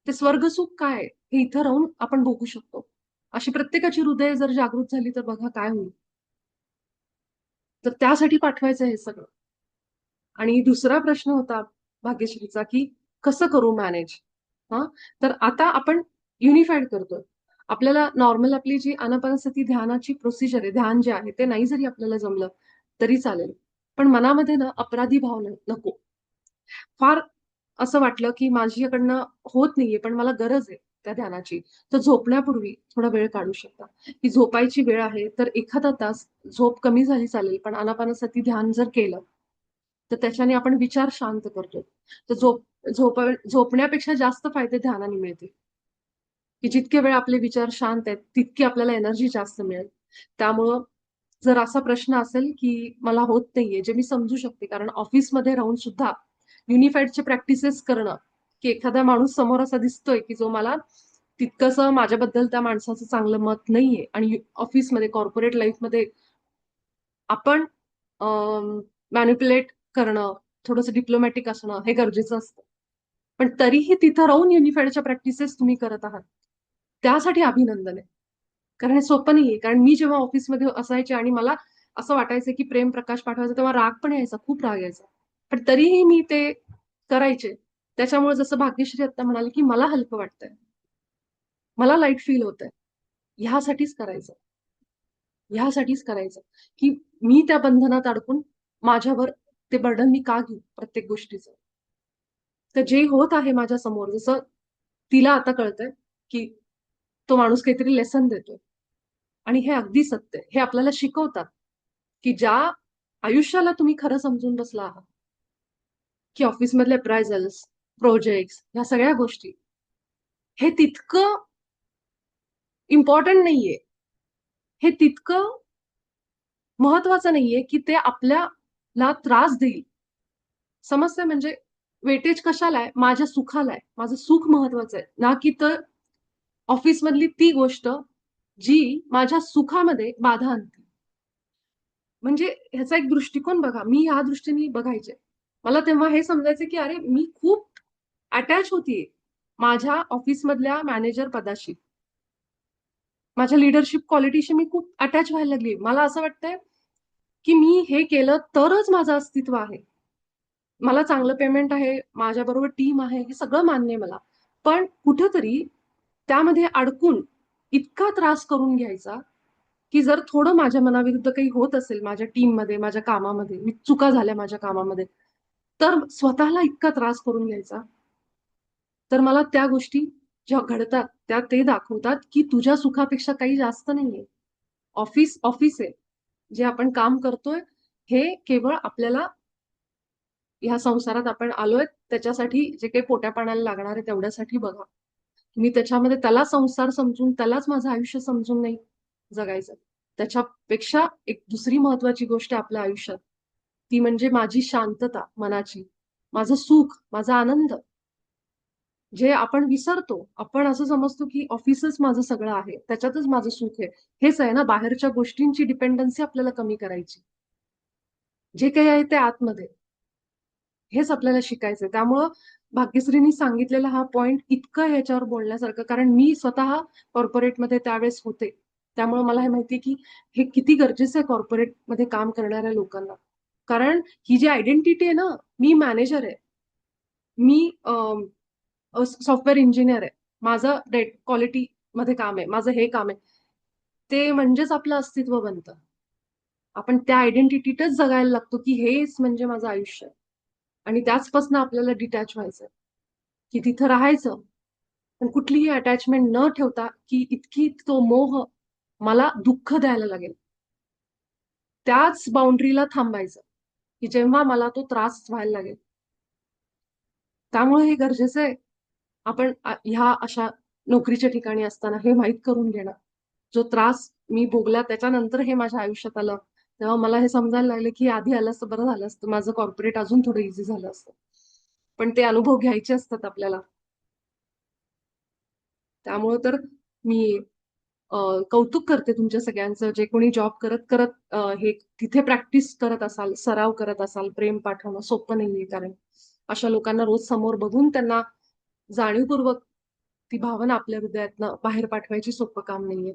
ते स्वर्गसुख काय आहे, हे इथं राहून आपण भोगू शकतो. अशी प्रत्येकाची हृदय जर जागृत झाली तर बघा काय होईल. तर त्यासाठी पाठवायचं हे सगळं. आणि दुसरा प्रश्न होता भाग्यश्रीचा की कसं करू मॅनेज. हा, तर आता आपण युनिफाईड करतोय. आपल्याला नॉर्मल आपली जी आनापानसती ध्यानाची प्रोसिजर आहे, ध्यान जे आहे ते नाही जरी आपल्याला जमलं तरी चालेल. पण मनामध्ये ना अपराधी भाव नको. फार असं वाटलं की माझ्याकडनं होत नाहीये पण मला गरज आहे त्या ध्यानाची, तर झोपण्यापूर्वी थोडा वेळ काढू शकता. की झोपायची वेळ आहे तर एखादा तास झोप कमी झाली चालेल, पण आनापानसती ध्यान जर केलं तर त्याच्याने आपण विचार शांत करतो. तर झोपण्यापेक्षा जास्त फायदे ध्यानाने मिळतील. की जितके वेळ आपले विचार शांत आहेत तितकी आपल्याला एनर्जी जास्त मिळेल. त्यामुळं जर असा प्रश्न असेल की मला होत नाहीये, जे मी समजू शकते, कारण ऑफिसमध्ये राहून सुद्धा युनिफाईडचे प्रॅक्टिसेस करणं, की एखादा माणूस समोर असा दिसतोय की जो मला तितकंसं माझ्याबद्दल त्या माणसाचं चांगलं मत नाहीये आणि ऑफिसमध्ये कॉर्पोरेट लाईफमध्ये आपण मॅनिप्युलेट करणं, थोडंसं डिप्लोमॅटिक असणं हे गरजेचं असतं. पण तरीही तिथं राहून युनिफाईडच्या प्रॅक्टिसेस तुम्ही करत आहात, त्यासाठी अभिनंदन आहे. कारण हे सोपं नाहीये. कारण मी जेव्हा ऑफिसमध्ये असायचे आणि मला असं वाटायचं की प्रेम प्रकाश पाठवायचा, तेव्हा राग पण यायचा, खूप राग यायचा. पण तरीही मी ते करायचे. त्याच्यामुळे जसं भाग्यश्री आता म्हणाली की मला हलकं वाटतंय, मला लाईट फील होतंय. ह्यासाठीच करायचं, ह्यासाठीच करायचं की मी त्या बंधनात अडकून माझ्यावर ते बर्डन मी का घेऊ प्रत्येक गोष्टीचं. तर जे होत आहे माझ्या समोर, जसं तिला आता कळतंय की तो माणूस काहीतरी लेसन देतोय आणि हे अगदी सत्य आहे. हे आपल्याला शिकवतात की ज्या आयुष्याला तुम्ही खरं समजून बसला आहात, की ऑफिसमधले अप्रायझल्स, प्रोजेक्ट्स, ह्या सगळ्या गोष्टी हे तितकं इम्पॉर्टंट नाहीये, हे तितकं महत्वाचं नाहीये की ते आपल्याला त्रास देईल. समस्या म्हणजे वेटेज कशाला आहे? माझ्या सुखाला आहे. माझं सुख महत्वाचं आहे, ना की तर ऑफिसमधली ती गोष्ट जी माझ्या सुखामध्ये बाधा आणते. म्हणजे ह्याचा एक दृष्टिकोन बघा. मी ह्या दृष्टीने बघायचे. मला तेव्हा हे समजायचं की अरे मी खूप अटॅच होतीये माझ्या ऑफिसमधल्या मॅनेजर पदाशी. माझ्या लीडरशिप क्वालिटीशी मी खूप अटॅच व्हायला लागली. मला असं वाटतंय की मी हे केलं तरच माझं अस्तित्व आहे. मला चांगलं पेमेंट आहे, माझ्याबरोबर टीम आहे, हे सगळं मान्य आहे मला. पण कुठेतरी त्यामध्ये अडकून इतका त्रास करून घ्यायचा, की जर थोडं माझ्या मनाविरुद्ध काही होत असेल माझ्या टीममध्ये, माझ्या कामामध्ये, चुका झाल्या माझ्या कामामध्ये, तर स्वतःला इतका त्रास करून घ्यायचा. तर मला त्या गोष्टी ज्या घडतात, त्या ते दाखवतात, की तुझ्या सुखापेक्षा काही जास्त नाहीये. ऑफिस, ऑफिस आहे. जे आपण काम करतोय, हे केवळ आपल्याला ह्या संसारात आपण आलोय त्याच्यासाठी जे काही पोटापाण्याला लागणार आहे तेवढ्यासाठी बघा. मी त्याच्यामध्ये त्याला संसार समजून, त्यालाच माझं आयुष्य समजून नाही जगायचं. त्याच्यापेक्षा एक दुसरी महत्वाची गोष्ट आहे आपल्या आयुष्यात, ती म्हणजे माझी शांतता मनाची, माझं सुख, माझा आनंद. जे आपण विसरतो. आपण असं समजतो की ऑफिसच माझं सगळं आहे, त्याच्यातच माझं सुख आहे. हेच आहे ना, बाहेरच्या गोष्टींची डिपेंडन्सी आपल्याला कमी करायची. जे काही आहे ते आतमध्ये. हेच आपल्याला शिकायचंय. त्यामुळं भाग्यश्रीनी सांगितलेला हा पॉइंट इतकं ह्याच्यावर बोलण्यासारखं, कारण मी स्वतः कॉर्पोरेटमध्ये त्यावेळेस होते. त्यामुळे मला हे माहितीये की हे किती गरजेचं आहे कॉर्पोरेटमध्ये काम करणाऱ्या लोकांना. कारण ही जी आयडेंटिटी आहे ना, मी मॅनेजर आहे. मी सॉफ्टवेअर इंजिनियर आहे. माझं क्वालिटी मध्ये काम आहे. माझं हे काम आहे. ते म्हणजेच आपलं अस्तित्व बनतं. आपण त्या आयडेंटिटीतच जगायला लागतो की हेच म्हणजे माझं आयुष्य आहे. आणि त्याचपासून आपल्याला डिटॅच व्हायचंय, की तिथं राहायचं, पण कुठलीही अटॅचमेंट न ठेवता की इतकी तो मोह मला दुःख द्यायला लागेल. त्याच बाउंड्रीला थांबायचं, की जेव्हा मला तो त्रास व्हायला लागेल. त्यामुळे हे गरजेचं आहे. आपण ह्या अशा नोकरीच्या ठिकाणी असताना हे माहीत करून घेणं. जो त्रास मी भोगला त्याच्यानंतर हे माझ्या आयुष्यात आलं, तेव्हा मला हे समजायला लागलं की आधी आलं असतं बरं झालं असतं. माझं कॉर्पोरेट अजून थोडं इझी झालं असतं. पण ते अनुभव घ्यायचे असतात आपल्याला. त्यामुळे तर मी कौतुक करते तुमच्या सगळ्यांचं. जे कोणी जॉब करत करत हे तिथे प्रॅक्टिस करत असाल, सराव करत असाल, प्रेम पाठवणं सोपं नाहीये. कारण अशा लोकांना रोज समोर बघून त्यांना जाणीवपूर्वक ती भावना आपल्या हृदयातनं बाहेर पाठवायची सोपं काम नाहीये.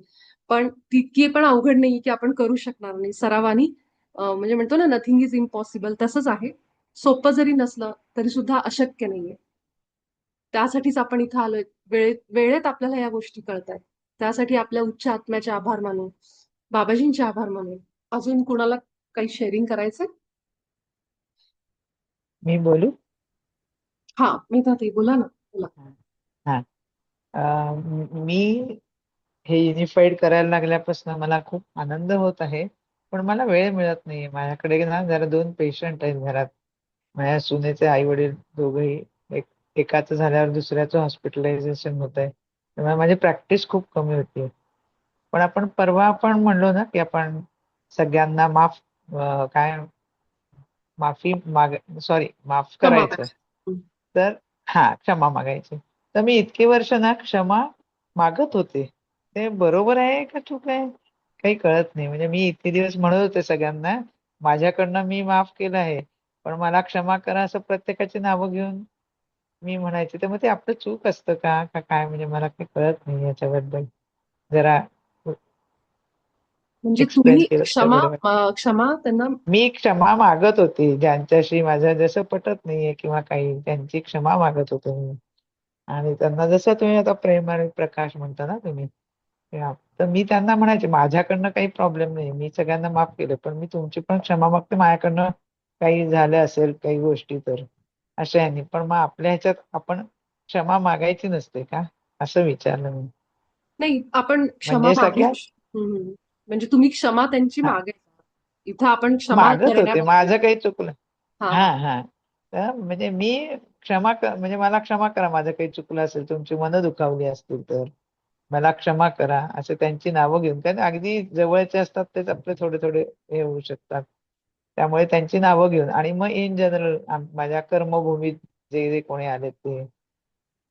पण तितकी पण अवघड नाहीये की आपण करू शकणार नाही. सरावानी म्हणजे म्हणतो ना, नथिंग इज इम्पॉसिबल, तसंच आहे. सोपं जरी नसलं तरी सुद्धा अशक्य नाहीये. त्यासाठीच आपण इथं आलोय. वेळेत वेळेत आपल्याला या गोष्टी कळतायत. त्यासाठी आपल्या उच्च आत्म्याचे आभार मानू, बाबाजींचे आभार मानू. अजून कुणाला काही शेअरिंग करायचंय? मी बोलू? हा, मेधा ताई बोला ना, बोला. हा. मी हे युनिफाईड करायला लागल्यापासून मला खूप आनंद होत आहे, पण मला वेळ मिळत नाहीये. माझ्याकडे ना जरा 2 पेशंट आहेत घरात. माझ्या सुनेचे आई वडील दोघंही, एकाचं झाल्यावर दुसऱ्याचं हॉस्पिटलायझेशन होत आहे. त्यामुळे माझी प्रॅक्टिस खूप कमी होतीये. पण आपण म्हणलो ना की आपण सगळ्यांना माफ क्षमा. करायचं. तर क्षमा मागायची. तर मी इतके वर्ष ना क्षमा मागत होते. ते बरोबर आहे का चूक आहे काही कळत नाही. म्हणजे मी इतके दिवस म्हणत होते सगळ्यांना, माझ्याकडनं मी माफ केलं आहे. पण मला क्षमा करा असं प्रत्येकाची नावं घेऊन मी म्हणायचे. तर मग ते आपलं चूक असतं का का काय, म्हणजे मला काही कळत नाही याच्याबद्दल. जरा म्हणजे एक्सप्लेन तुम्ही केलं तर बरं वाटेल. क्षमा त्यांना. मी क्षमा मागत होते ज्यांच्याशी माझं जसं पटत नाहीये किंवा काही, त्यांची क्षमा मागत होते मी. आणि त्यांना जसं तुम्ही आता प्रेम आणि प्रकाश म्हणता ना तुम्ही, तर मी त्यांना म्हणायचे माझ्याकडनं काही प्रॉब्लेम नाही, मी सगळ्यांना माफ केलं, पण मी तुमची पण क्षमा मागते, माझ्याकडनं काही झालं असेल काही गोष्टी तर अशा यांनी. पण मग आपल्या ह्याच्यात आपण क्षमा मागायची नसते का, असं विचारलं मी. नाही, आपण क्षमा म्हणजे मागू सगळ्यात म्हणजे तुम्ही क्षमा त्यांची हा, मागायची. इथं आपण क्षमा मागत होते, करण्याबद्दल. माझं काही चुकलं. हा हा हा हा. तर म्हणजे मी म्हणजे मला क्षमा करा, माझं काही चुकलं असेल, तुमची मनं दुखावली असतील तर मला क्षमा करा, असं त्यांची नावं घेऊन. कारण अगदी जवळचे असतात तेच आपले थोडे थोडे हे होऊ शकतात. त्यामुळे त्यांची नावं घेऊन आणि मग इन जनरल माझ्या कर्मभूमीत जे जे कोणी आले ते,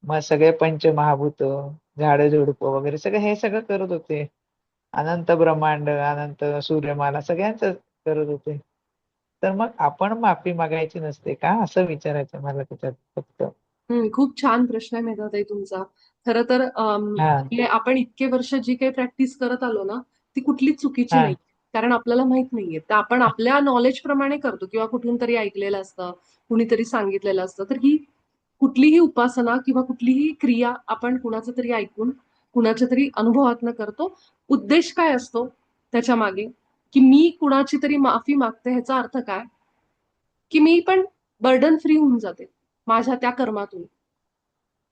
मग सगळे पंचमहाभूत, झाडं झुडपं वगैरे सगळं हे सगळं करत होते. अनंत ब्रह्मांड, अनंत सूर्यमाला सगळ्यांचं करत होते. तर मग आपण माफी मागायची नसते का, असं विचारायचं मला त्याच्यात फक्त. खूप छान प्रश्न आहे मेधाताई तुमचा. खरं तर हा हे आपण इतके वर्ष जी काही प्रॅक्टिस करत आलो ना, ती कुठलीच चुकीची हा नाही. कारण आपल्याला माहित नाहीये, तर आपण आपल्या नॉलेज प्रमाणे करतो किंवा कुठून तरी ऐकलेलं असतं, कुणीतरी सांगितलेलं असतं. तर ही कुठलीही उपासना किंवा कुठलीही क्रिया आपण कुणाचं तरी ऐकून, कुणाच्या तरी अनुभवातनं करतो. उद्देश काय असतो त्याच्या मागे, की मी कुणाची तरी माफी मागते, ह्याचा अर्थ काय, की मी पण बर्डन फ्री होऊन जाते माझ्या त्या कर्मातून.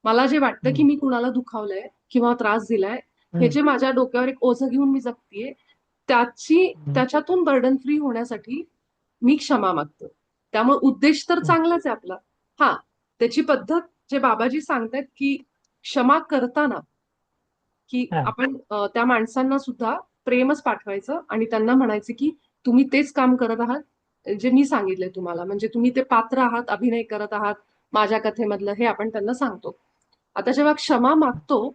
मला जे वाटतं की हम्म, मी कुणाला दुखावलंय किंवा त्रास दिलाय, हे हम्म, जे माझ्या डोक्यावर एक ओझं घेऊन मी जगतीये, हम्म, त्याच्यातून बर्डन फ्री होण्यासाठी मी क्षमा मागतो. त्यामुळे उद्देश तर हम्म. चांगलाच आहे आपला. हा, त्याची पद्धत जे बाबाजी सांगतायत की क्षमा करताना की हा आपण त्या माणसांना सुद्धा प्रेमच पाठवायचं आणि त्यांना म्हणायचं की तुम्ही तेच काम करत आहात जे मी सांगितलंय तुम्हाला. म्हणजे तुम्ही ते पात्र आहात, अभिनय करत आहात माझ्या कथेमधलं, हे आपण त्यांना सांगतो. आता जेव्हा क्षमा मागतो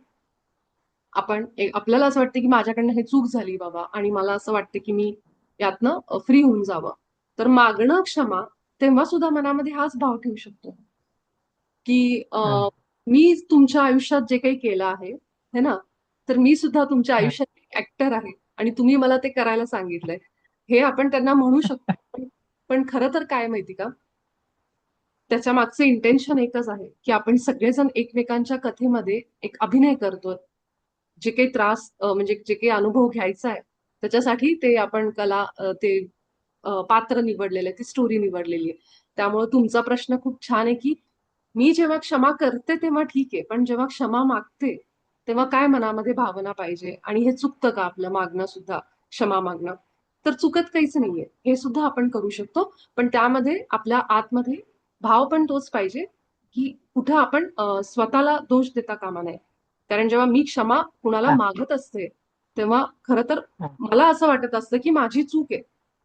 आपण, आपल्याला असं वाटतं की माझ्याकडनं हे चूक झाली बाबा आणि मला असं वाटतं की मी यातनं फ्री होऊन जावं. तर मागणं क्षमा, तेव्हा सुद्धा मनामध्ये हाच भाव ठेवू शकतो की हा मी तुमच्या आयुष्यात जे काही केलं आहे है ना, तर मी सुद्धा तुमच्या हा आयुष्यात ऍक्टर आहे आणि तुम्ही मला ते करायला सांगितलंय. हे आपण त्यांना म्हणू शकतो. पण खरं तर काय माहिती का, त्याच्या मागचं इंटेन्शन एकच आहे की आपण सगळेजण एकमेकांच्या कथेमध्ये एक अभिनय करतोय. जे काही त्रास म्हणजे जे काही अनुभव घ्यायचा आहे त्याच्यासाठी ते आपण ते पात्र निवडलेलं आहे, ती स्टोरी निवडलेली आहे. त्यामुळे तुमचा प्रश्न खूप छान आहे की मी जेव्हा क्षमा करते तेव्हा ठीक आहे, पण जेव्हा क्षमा मागते तेव्हा काय मनामध्ये भावना पाहिजे, आणि हे चुकतं का आपलं मागणं सुद्धा, क्षमा मागणं? तर चुकत काहीच नाहीये, हे सुद्धा आपण करू शकतो. पण त्यामध्ये आपल्या आतमध्ये भाव पण तोच पाहिजे की कुठं आपण स्वतःला दोष देता कामा नये. कारण जेव्हा मी क्षमा कुणाला हा मागत असते तेव्हा खरं तर हा मला असं वाटत असतं की माझी चूक आहे,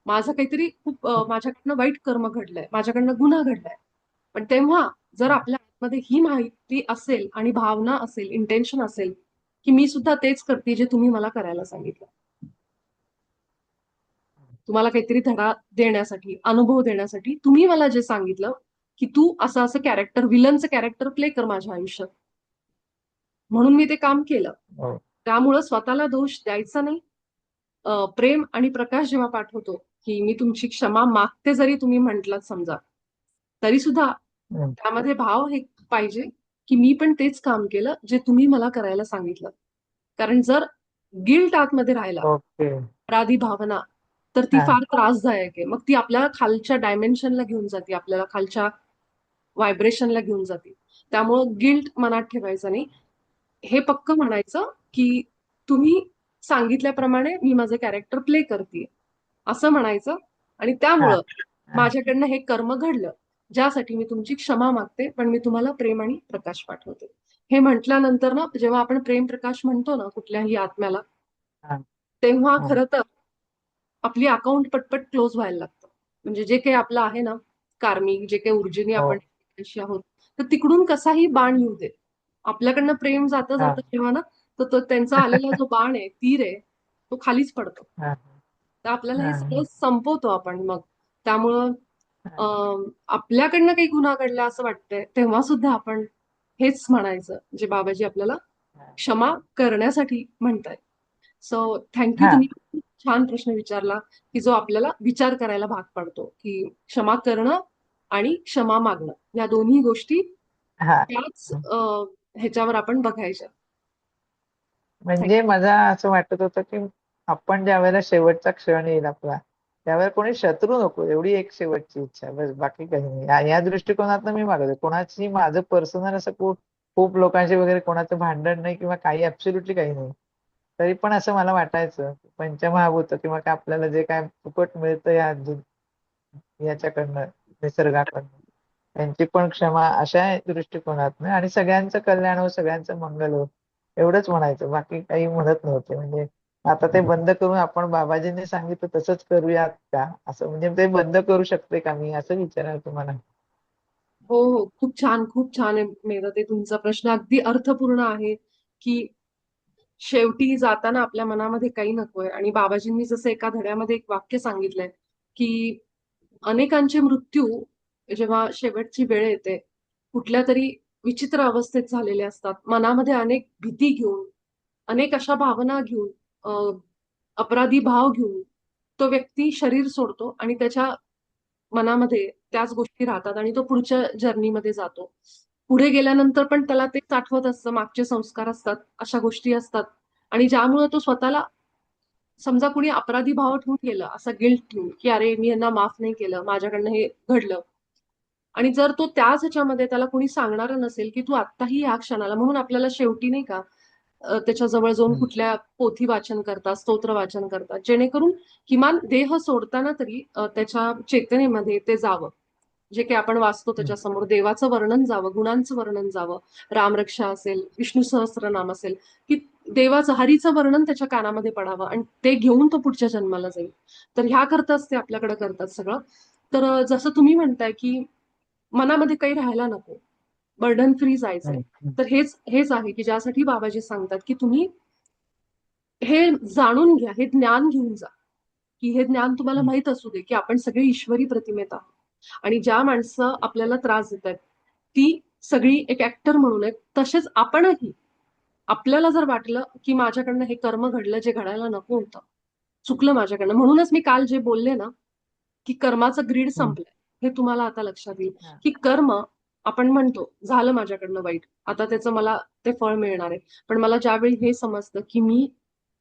माझं काहीतरी खूप माझ्याकडनं वाईट कर्म घडलंय, माझ्याकडनं गुन्हा घडलाय. पण तेव्हा जर आपल्या आतमध्ये ही माहिती असेल आणि भावना असेल, इंटेन्शन असेल की मी सुद्धा तेच करते जे तुम्ही मला करायला सांगितलं, तुम्हाला काहीतरी धडा देण्यासाठी, अनुभव देण्यासाठी तुम्ही मला जे सांगितलं की तू असं असं कॅरेक्टर, विलनचं कॅरेक्टर प्ले कर माझ्या आयुष्यात, म्हणून मी ते काम केलं. हो त्यामुळं स्वतःला दोष द्यायचा नाही. प्रेम आणि प्रकाश जेव्हा पाठवतो की मी तुमची क्षमा मागते जरी तुम्ही म्हटलात समजा, तरी सुद्धा हम्म, त्यामध्ये भाव हे पाहिजे की मी पण तेच काम केलं जे तुम्ही मला करायला सांगितलं. कारण जर गिल्ट आतमध्ये राहिला, ओके अपराधी भावना, तर ती हा फार त्रासदायक आहे. मग ती आपल्याला खालच्या डायमेन्शनला घेऊन जाते, आपल्याला खालच्या व्हायब्रेशनला घेऊन जाते. त्यामुळं गिल्ट मनात ठेवायचा नाही. हे पक्क म्हणायचं की तुम्ही सांगितल्याप्रमाणे मी माझं कॅरेक्टर प्ले करते असं म्हणायचं. आणि हा त्यामुळं हा माझ्याकडनं हे कर्म घडलं ज्यासाठी मी तुमची क्षमा मागते, पण मी तुम्हाला प्रेम आणि प्रकाश पाठवते. हे म्हटल्यानंतर ना, जेव्हा आपण प्रेम प्रकाश म्हणतो ना कुठल्याही आत्म्याला, हा तेव्हा हा खरं तर आपली अकाउंट पटपट क्लोज व्हायला लागतं. म्हणजे जे काही आपलं आहे ना, कार्मिक जे काही ऊर्जेने हो आपण एकमेकांशी आहोत, तर तिकडून कसाही बाण येऊ दे, आपल्याकडनं प्रेम जातं हा जातं जेव्हा ना, तर तो त्यांचा आलेला जो बाण आहे, तीर आहे, तो खालीच पडतो. हा तर आपल्याला हा हे सगळं संपवतो आपण मग. त्यामुळं आपल्याकडनं काही गुन्हा घडला असं वाटतंय तेव्हा सुद्धा आपण हेच म्हणायचं जे बाबाजी आपल्याला क्षमा करण्यासाठी म्हणतायत. सो थँक्यू, हा तुम्ही खूप छान प्रश्न विचारला की जो आपल्याला विचार करायला भाग पाडतो की क्षमा करणं आणि क्षमा मागणं या दोन्ही गोष्टी हा त्याच ह्याच्यावर आपण बघायच्या. म्हणजे मला असं वाटत होतं की आपण ज्या वेळेला शेवटचा क्षण येईल आपला त्यावेळेला कोणी शत्रू नको एवढी एक शेवटची इच्छा, बस बाकी काही नाही. या दृष्टिकोनातनं मी मागवतो. कोणाची माझं पर्सनल असं खूप खूप लोकांशी वगैरे कोणाचं भांडण नाही किंवा काही ऍब्सोल्युटली काही नाही. तरी पण असं मला वाटायचं पंचमहाभूत किंवा काय आपल्याला जे काय फुकट मिळतं याच्याकडनं निसर्गाकडनं त्यांची पण क्षमा अशा दृष्टिकोनातनं आणि सगळ्यांचं कल्याण हो, सगळ्यांचं मंगल हो, एवढंच म्हणायचं. बाकी काही म्हणत नव्हते. म्हणजे आता ते बंद करून आपण बाबाजींनी सांगितलं तसंच करूयात का, असं म्हणजे ते बंद करू शकते का मी, असं विचारायला तुम्हाला. हो हो, खूप छान, खूप छान आहे मेघा. ते तुमचा प्रश्न अगदी अर्थपूर्ण आहे की शेवटी जाताना आपल्या मनामध्ये काही नकोय. आणि बाबाजींनी जसं एका धड्यामध्ये एक वाक्य सांगितलंय की अनेकांचे मृत्यू जेव्हा शेवटची वेळ येते कुठल्या तरी विचित्र अवस्थेत झालेले असतात, मनामध्ये अनेक भीती घेऊन, अनेक अशा भावना घेऊन, अपराधी भाव घेऊन तो व्यक्ती शरीर सोडतो आणि त्याच्या मनामध्ये त्याच गोष्टी राहतात आणि तो पुढच्या जर्नीमध्ये जातो. पुढे गेल्यानंतर पण त्याला तेच आठवत असतं, मागचे संस्कार असतात, अशा गोष्टी असतात आणि ज्यामुळे तो स्वतःला, समजा कुणी अपराधी भाव ठेवून गेलं, असा गिल्ट ठेवून की अरे मी यांना माफ नाही केलं, माझ्याकडनं हे घडलं. आणि जर तो त्याच ह्याच्यामध्ये त्याला कोणी सांगणारं नसेल की तू आत्ताही या क्षणाला, म्हणून आपल्याला शेवटी नाही का त्याच्याजवळ जाऊन हम्म. कुठल्या पोथी वाचन करतात, स्तोत्र वाचन करतात, जेणेकरून किमान देह सोडताना तरी त्याच्या चेतनेमध्ये ते जावं. जे काही आपण वाचतो हम्म. त्याच्यासमोर देवाचं वर्णन जावं, गुणांचं वर्णन जावं, रामरक्षा असेल, विष्णू सहस्त्रनाम असेल, की देवाचं, हरीचं वर्णन त्याच्या कानामध्ये पडावं आणि ते घेऊन तो पुढच्या जन्माला जाईल. तर ह्या करताच ते आपल्याकडे करतात सगळं. तर जसं तुम्ही म्हणताय की मनामध्ये काही राहायला नको, बर्डन फ्री जायचंय, हम्म. तर हेच हेच आहे की ज्यासाठी बाबाजी सांगतात की तुम्ही हे जाणून घ्या, हे ज्ञान घेऊन जा, की हे ज्ञान तुम्हाला हम्म. माहित असू दे की आपण सगळे ईश्वरी प्रतिमेत आहोत आणि ज्या माणसं आपल्याला त्रास देत आहेत ती सगळी एक ऍक्टर म्हणून आहेत. तसेच आपणही, आपल्याला जर वाटलं की माझ्याकडनं हे कर्म घडलं जे घडायला नको होतं, चुकलं माझ्याकडनं, म्हणूनच मी काल जे बोलले ना की कर्माचं ग्रीड हम्म. संपलंय, हे तुम्हाला आता लक्षात येईल हा. की कर्म, आपण म्हणतो झालं माझ्याकडनं वाईट, आता त्याचं मला ते फळ मिळणार आहे. पण मला ज्यावेळी हे समजतं की मी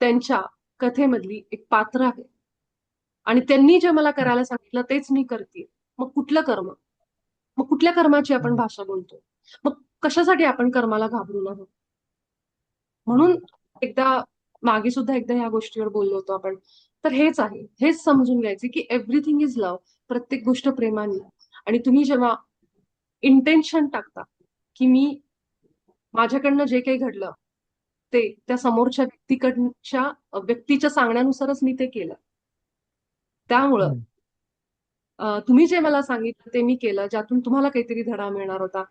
त्यांच्या कथेमधली एक पात्र आहे आणि त्यांनी जे मला करायला सांगितलं तेच मी करते, मग कुठलं कर्म, मग कुठल्या कर्माची आपण हम्म. भाषा बोलतो, मग कशासाठी आपण कर्माला घाबरून आहोत. म्हणून हम्म. एकदा मागे सुद्धा एकदा ह्या गोष्टीवर बोललो होतो आपण. तर हेच आहे, हेच समजून घ्यायचे की एव्हरीथिंग इज लव्ह, प्रत्येक गोष्ट प्रेमाने. आणि तुम्ही जेव्हा इंटेन्शन टाकता की मी, माझ्याकडनं जे काही घडलं ते त्या समोरच्या व्यक्तीच्या सांगण्यानुसारच मी ते केलं, त्यामुळं हम्म. तुम्ही जे मला सांगितलं ते मी केलं, ज्यातून तुम्हाला काहीतरी धडा मिळणार होता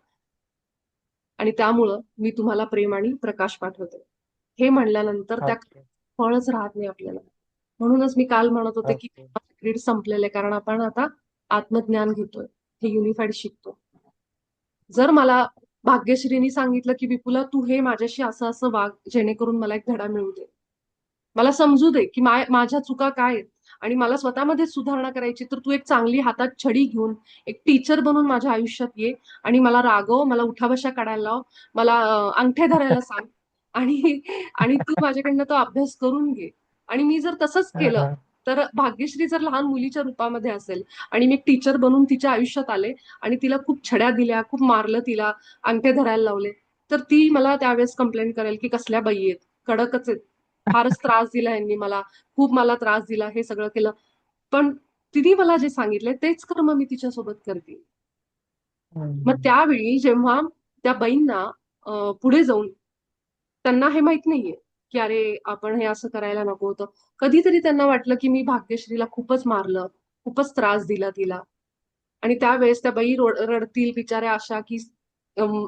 आणि त्यामुळं मी तुम्हाला प्रेम आणि प्रकाश पाठवते, हे म्हणल्यानंतर त्या ओके. फळच राहत नाही आपल्याला. म्हणूनच मी काल म्हणत होते की ओके. ग्रीड संपलेलं आहे, कारण आपण आता आत्मज्ञान घेतोय, हे युनिफाईड शिकतो. जर मला भाग्यश्रीनी सांगितलं की विपुला तू हे माझ्याशी असं असं वाग जेणेकरून मला एक धडा मिळू दे, मला समजू दे की माझ्या चुका काय आहेत आणि मला स्वतःमध्ये सुधारणा करायची, तर तू एक चांगली हातात छडी घेऊन एक टीचर बनून माझ्या आयुष्यात ये आणि मला रागव, मला उठाबशा काढायला लाव, मला अंगठे धरायला सांग आणि आणि तू माझ्याकडनं तो अभ्यास करून घे. आणि मी जर तसंच केलं हा. तर भाग्यश्री जर लहान मुलीच्या रूपामध्ये असेल आणि मी एक टीचर बनून तिच्या आयुष्यात आले आणि तिला खूप छड्या दिल्या, खूप मारलं तिला, अंगठे धरायला लावले, तर ती मला त्यावेळेस कंप्लेंट करेल की कसल्या बाई आहेत, कडकच आहेत, फारच त्रास दिला यांनी मला, खूप मला त्रास दिला, हे सगळं केलं. पण तिने मला जे सांगितलंय तेच कर्म मी तिच्यासोबत करते. मग हम्म. त्यावेळी जेव्हा त्या बाईंना पुढे जाऊन त्यांना हे माहित नाहीये की अरे आपण हे असं करायला नको होतं, कधीतरी त्यांना वाटलं की मी भाग्यश्रीला खूपच मारलं, खूपच त्रास दिला तिला, आणि त्यावेळेस त्या बाई रडतील बिचाऱ्या अशा की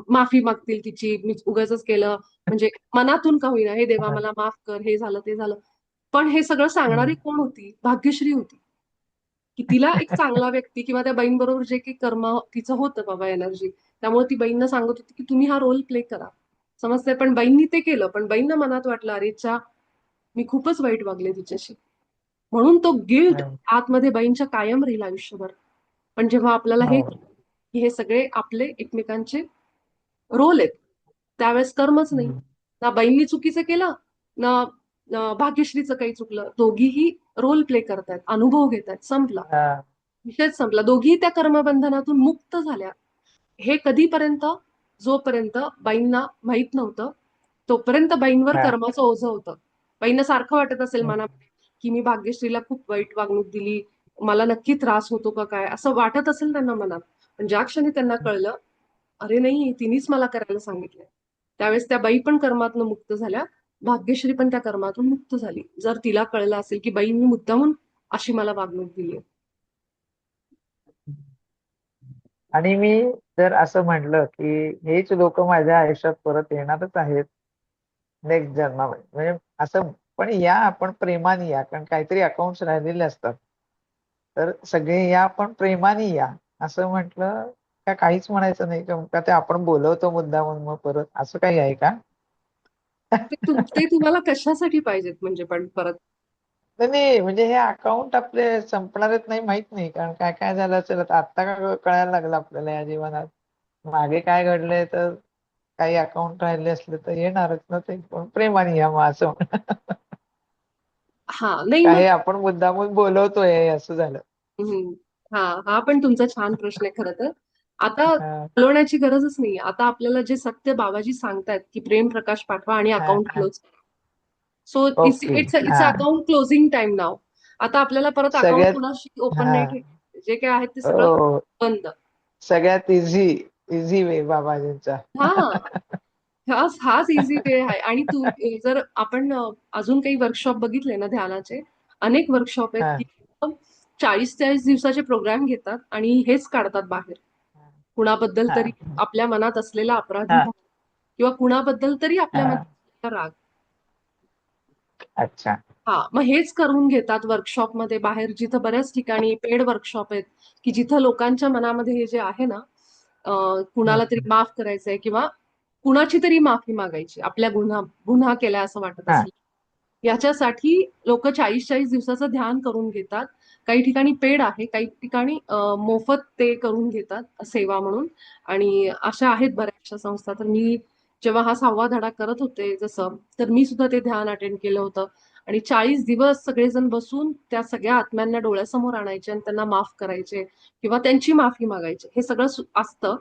माफी मागतील तिची, मी उगाचच केलं, म्हणजे मनातून का होईना, हे देवा हा. मला माफ कर, हे झालं ते झालं. पण हे सगळं सांगणारी हम्म. कोण होती? भाग्यश्री होती, की तिला एक चांगला व्यक्ती किंवा त्या बाईंबरोबर जे काही कर्म तिचं होतं बाबा एनर्जी, त्यामुळे ती बाईंना सांगत होती की तुम्ही हा रोल प्ले करा. समजतंय? पण बाईंनी ते केलं, पण बाईंना मनात वाटलं अरे च्या मी खूपच वाईट वागले तिच्याशी. म्हणून तो गिल्ट हं. आतमध्ये बाईंच्या कायम राहील आयुष्यभर. पण जेव्हा आपल्याला हे हो. की हे सगळे आपले एकमेकांचे रोल आहेत, त्यावेळेस कर्मच नाही. हं. ना बाईंनी चुकीचं केलं, ना भाग्यश्रीचं काही चुकलं. दोघीही रोल प्ले करतायत, अनुभव घेतायत, संपला. हां. विषयच संपला. दोघीही त्या कर्मबंधनातून मुक्त झाल्या. हे कधीपर्यंत? जोपर्यंत बाईंना माहित नव्हतं, तोपर्यंत बाईंवर हां. कर्माचं ओझं होतं. बाईंना सारखं वाटत असेल हं. मनामध्ये, की मी भाग्यश्रीला खूप वाईट वागणूक दिली, मला नक्की त्रास होतो का काय, असं वाटत असेल त्यांना मनात. पण ज्या क्षणी त्यांना कळलं, अरे नाही, तिनेच मला करायला सांगितलंय. त्यावेळेस त्या बाई पण कर्मातून मुक्त झाल्या. भाग्यश्री पण त्या कर्मातून मुक्त झाली. जर तिला कळलं असेल, की बाईंनी मुद्दामून अशी मला वागणूक दिली. आणि मी जर असं म्हटलं, की हेच लोकं माझ्या आयुष्यात परत येणारच आहेत नेक्स्ट जन्मामध्ये. म्हणजे असं पण या आपण प्रेमाने या, कारण काहीतरी अकाउंट्स राहिलेले असतात. तर सगळे या पण प्रेमाने या. असं म्हटलं का काहीच म्हणायचं नाही का ते आपण बोलवतो मुद्दामून मग परत असं काही आहे का? ते तुम्हाला कशासाठी पाहिजेत म्हणजे पण परत? नाही, नाही. म्हणजे हे अकाउंट आपले संपणार आहेत नाही माहीत नाही. कारण काय-काय झालं असेल आता आत्ता का कळायला लागलं आपल्याला या जीवनात. मागे काय घडलंय तर काही अकाउंट राहिले असले तर येणारच ना ते. पण प्रेमाने या मग असं. हा नाही काय मग आपण मुद्दामून बोलवतोय असं झालं. हम्म. हा हा पण तुमचा छान प्रश्न आहे खरं तर. आता हां, बोलवण्याची गरजच नाही. आता आपल्याला जे सत्य बाबाजी सांगतायत की प्रेम प्रकाश पाठवा आणि हां, अकाउंट हां. Close. So it's okay. It's it's हां. अकाउंट क्लोजिंग टाइम नाव. आता आपल्याला परत अकाउंट सगळ्यात कुणाशी ओपन नाही हां. ठेवायचं. जे काय आहे ते सगळं हो. बंद. सगळ्यात ईझी वे बाबाजींचा. हा हाच इझी वे आहे. आणि तू जर आपण अजून काही वर्कशॉप बघितले ना ध्यानाचे, अनेक वर्कशॉप आहेत हां, की 40-40 दिवसाचे प्रोग्राम घेतात आणि हेच काढतात बाहेर. हां, कुणाबद्दल तरी हां, आपल्या मनात असलेला अपराधी हां, भाव किंवा कुणाबद्दल तरी आपल्या मनात हां. असलेला राग. अच्छा. हा मग हेच करून घेतात वर्कशॉपमध्ये बाहेर, जिथं बऱ्याच ठिकाणी पेड वर्कशॉप आहेत की जिथं लोकांच्या मनामध्ये हे जे आहे ना, हं, कुणाला तरी हं. माफ करायचंय किंवा कुणाची तरी माफी मागायची आपल्या गुन्हा गुन्हा केलाय असं वाटत हां, असेल. याच्यासाठी लोक 40-40 दिवसाचं ध्यान करून घेतात. काही ठिकाणी पेड आहे, काही ठिकाणी मोफत ते करून घेतात सेवा म्हणून. आणि अशा आहेत बऱ्याचशा संस्था. तर मी जेव्हा हा 6वा धडा करत होते जसं, तर मी सुद्धा ते ध्यान अटेंड केलं होतं. आणि 40 दिवस सगळेजण बसून त्या सगळ्या आत्म्यांना डोळ्यासमोर आणायचे आणि त्यांना माफ करायचे किंवा त्यांची माफी मागायची. हे सगळं असतं.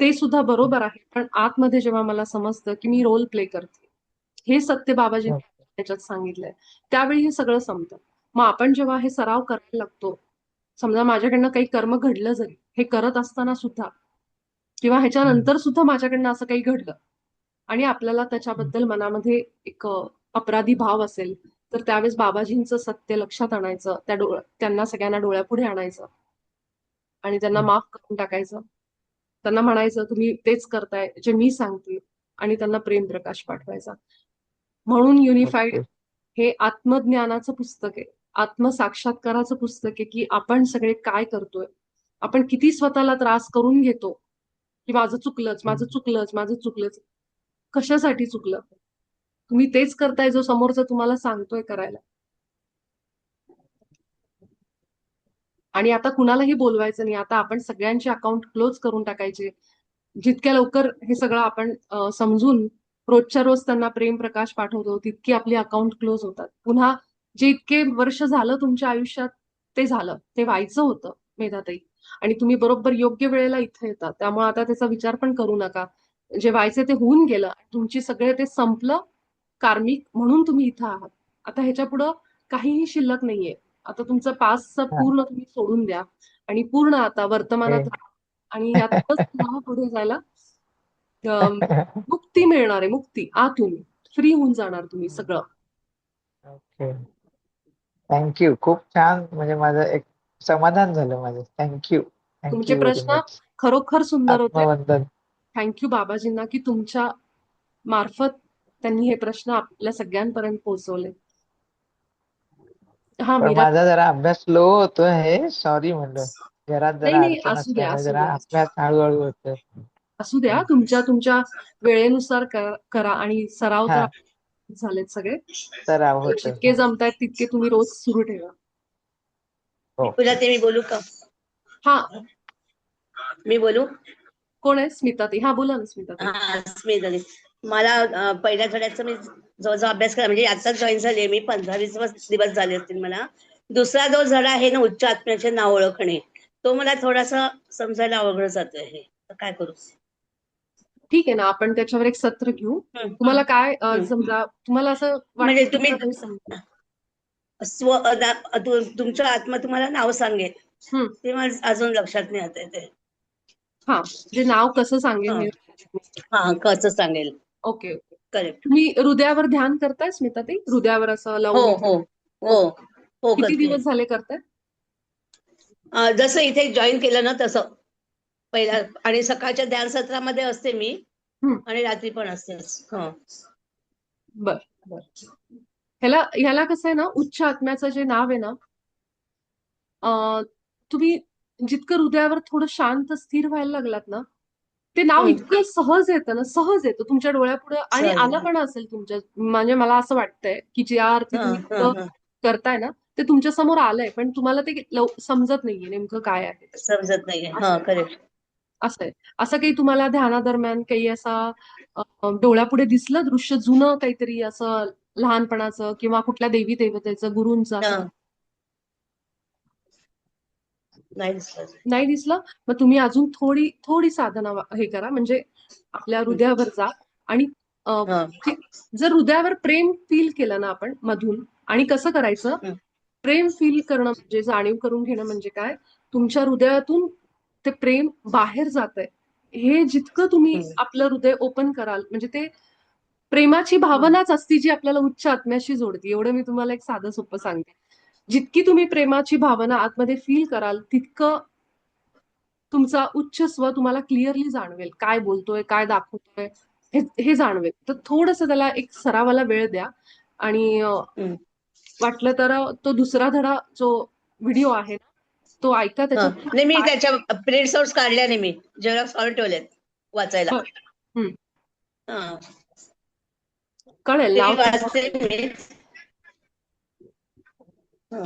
ते सुद्धा बरोबर आहे. पण आतमध्ये जेव्हा मला समजतं की मी रोल प्ले करते, हे सत्य बाबाजींनी हं, त्याच्यात सांगितलंय, त्यावेळी हे सगळं संपतं. मग आपण जेव्हा हे सराव करायला लागतो, समजा माझ्याकडनं काही कर्म घडलं जरी, हे करत असताना सुद्धा किंवा हं, ह्याच्यानंतर सुद्धा माझ्याकडनं असं काही घडलं आणि आपल्याला हं, त्याच्याबद्दल मनामध्ये एक अपराधी भाव असेल, तर त्यावेळेस बाबाजींचं सत्य लक्षात आणायचं, त्यांना सगळ्यांना डोळ्यापुढे आणायचं आणि त्यांना हं. माफ करून टाकायचं. त्यांना म्हणायचं तुम्ही तेच करताय जे मी सांगते आणि त्यांना प्रेम प्रकाश पाठवायचा. म्हणून युनिफाईड ओके. हे आत्मज्ञानाचं पुस्तक आहे. आत्मसाक्षात्काराचं पुस्तक आहे की आपण सगळे काय करतोय. आपण किती स्वतःला त्रास करून घेतो की माझं चुकलंच, हं. माझं चुकलंच, माझं चुकलंच. कशासाठी चुकलं? तुम्ही तेच करताय जो समोरचा तुम्हाला सांगतोय करायला. आणि आता कुणालाही बोलवायचं नाही. आता आपण सगळ्यांचे अकाउंट क्लोज करून टाकायचे. जितक्या लवकर हे सगळं आपण समजून रोजच्या रोज त्यांना प्रेम प्रकाश पाठवतो, तितकी आपली अकाउंट क्लोज होतात. पुन्हा जे इतके वर्ष झालं तुमच्या आयुष्यात ते झालं. ते व्हायचं होतं मेधाताई. आणि तुम्ही बरोबर योग्य वेळेला इथे येतात. त्यामुळे आता त्याचा विचार पण करू नका. जे व्हायचं ते होऊन गेलं. तुमची सगळे ते संपलं कार्मिक, म्हणून तुम्ही इथं आहात. आता ह्याच्यापुढं काहीही शिल्लक नाहीये. आता तुमचं पास्टचं हां. पूर्ण तुम्ही सोडून द्या आणि पूर्ण आता वर्तमानात ओके. राहा. आणि यातच तुम्हाला पुढे जायला अं, मुक्ती मिळणार आहे. मुक्ती आतून फ्री होऊन जाणार तुम्ही सगळं. ओके. Thank you. खूप छान म्हणजे माझं एक समाधान झालं माझं. Thank you. थँक तुमचे यू व्हेरी प्रश्न मच. खरोखर सुंदर होते. आत्मवंदन. थँक्यू बाबाजींना की तुमच्या मार्फत त्यांनी हे प्रश्न आपल्या सगळ्यांपर्यंत पोहोचवले. हा पण मीरा. माझा जरा अभ्यास स्लो होतो आहे, सॉरी म्हणलं. घरात नाही जरा नाही, अडचण असू द्या असल्यामुळे असू जरा द्या अभ्यास हळूहळू होतोय. असू द्या. हं. तुमच्या वेळेनुसार करा आणि सराव तर हा, झालेत सगळे. सराव होतोय. जितके जमतायत तितके तुम्ही रोज सुरू ठेवा. हो. तुला ते मी बोलू का? हा, मी बोलू? कोण आहे? स्मिताताई. हा बोला ना स्मिताताई. हा, स्मिता दे. मला पहिल्या धड्याचा मी जवळजवळ अभ्यास करा, म्हणजे आताच जॉईन झाले मी, 15-20 दिवस झाले असतील मला. दुसरा जो धडा आहे ना, उच्च आत्म्याचे नाव ओळखणे, तो मला थोडासा समजायला अवघड जातोय हे. तर काय करू? ठीक आहे ना, आपण त्याच्यावर एक सत्र घेऊ. हं, तुम्हाला काय हं. समजा तुम्हाला असं म्हणजे वाटतं की तुम्ही मला नाही समजलं. तुमचा आत्मा तुम्हाला नाव सांगेल, हम्म. ते मला अजून लक्षात नाही येत आहे ते. हा, म्हणजे नाव कसं सांगेल हा हे. हा, कसं सांगेल? Okay okay. करेक्ट. तुम्ही हृदयावर ध्यान करताय स्मिताताई? हृदयावर असं हो लावून हो हो ओके. हो, किती करते. दिवस झाले करताय? जसं इथे जॉईन केलं ना तसं पहिला, आणि सकाळच्या ध्यान सत्रामध्ये असते मी, हम्म. आणि रात्री पण असते. हो. बर बर. ह्याला कसं आहे ना, उच्च आत्म्याचं जे नाव आहे ना, तुम्ही जितकं हृदयावर थोडं शांत स्थिर व्हायला लागलात ना, ते नाव हम्म. इतकं सहज येतं ना, सहज येतं तुमच्या डोळ्यापुढे आणि सहज आलं पण असेल तुमच्या. म्हणजे मला असं वाटतंय की ज्या अर्थी हा तुम्ही हा इतकं हा, करताय ना, ते तुमच्या समोर आलंय, पण तुम्हाला ते समजत नाहीये नेमकं काय आहे ते. समजत नाहीये. हा, असं करेक्ट. असं आहे. असं काही तुम्हाला ध्यानादरम्यान काही असा डोळ्यापुढे दिसलं दृश्य जुनं काहीतरी असं लहानपणाचं किंवा कुठल्या देवी देवतेचं गुरूंचं हा, असं नाही दिसलं. नाही दिसलं? मग तुम्ही अजून थोडी थोडी साधना हे करा, म्हणजे आपल्या हृदयावर जा आणि हा. जर हृदयावर प्रेम फील केलं ना आपण मधून, आणि कसं करायचं? हम्म. प्रेम फील करणं म्हणजे जाणीव करून घेणं म्हणजे काय? तुमच्या हृदयातून ते प्रेम बाहेर जातंय. हे जितकं तुम्ही हम्म. आपलं हृदय ओपन कराल, म्हणजे ते प्रेमाची हम्म. भावनाच असती जी आपल्याला उच्च आत्म्याशी जोडते. एवढं मी तुम्हाला एक साधं सोपं सांगते. जितकी तुम्ही प्रेमाची भावना आतमध्ये फील कराल, तितकं तुमचा उच्च स्व तुम्हाला क्लिअरली जाणवेल. काय बोलतोय, काय दाखवतोय हे जाणवेल. तर थोडंसं त्याला एक सरावाला वेळ द्या आणि हम्म. वाटलं तर तो दुसरा धडा जो व्हिडिओ आहे ना, तो ऐका. हा, त्याच्यात नाही मी त्याच्या प्रिंट आउट्स काढल्या नाही, मी झेरॉक्स काढून ठेवलेत वाचायला. हम्म. हा, कळेल ते नाव वाचते मी. हा.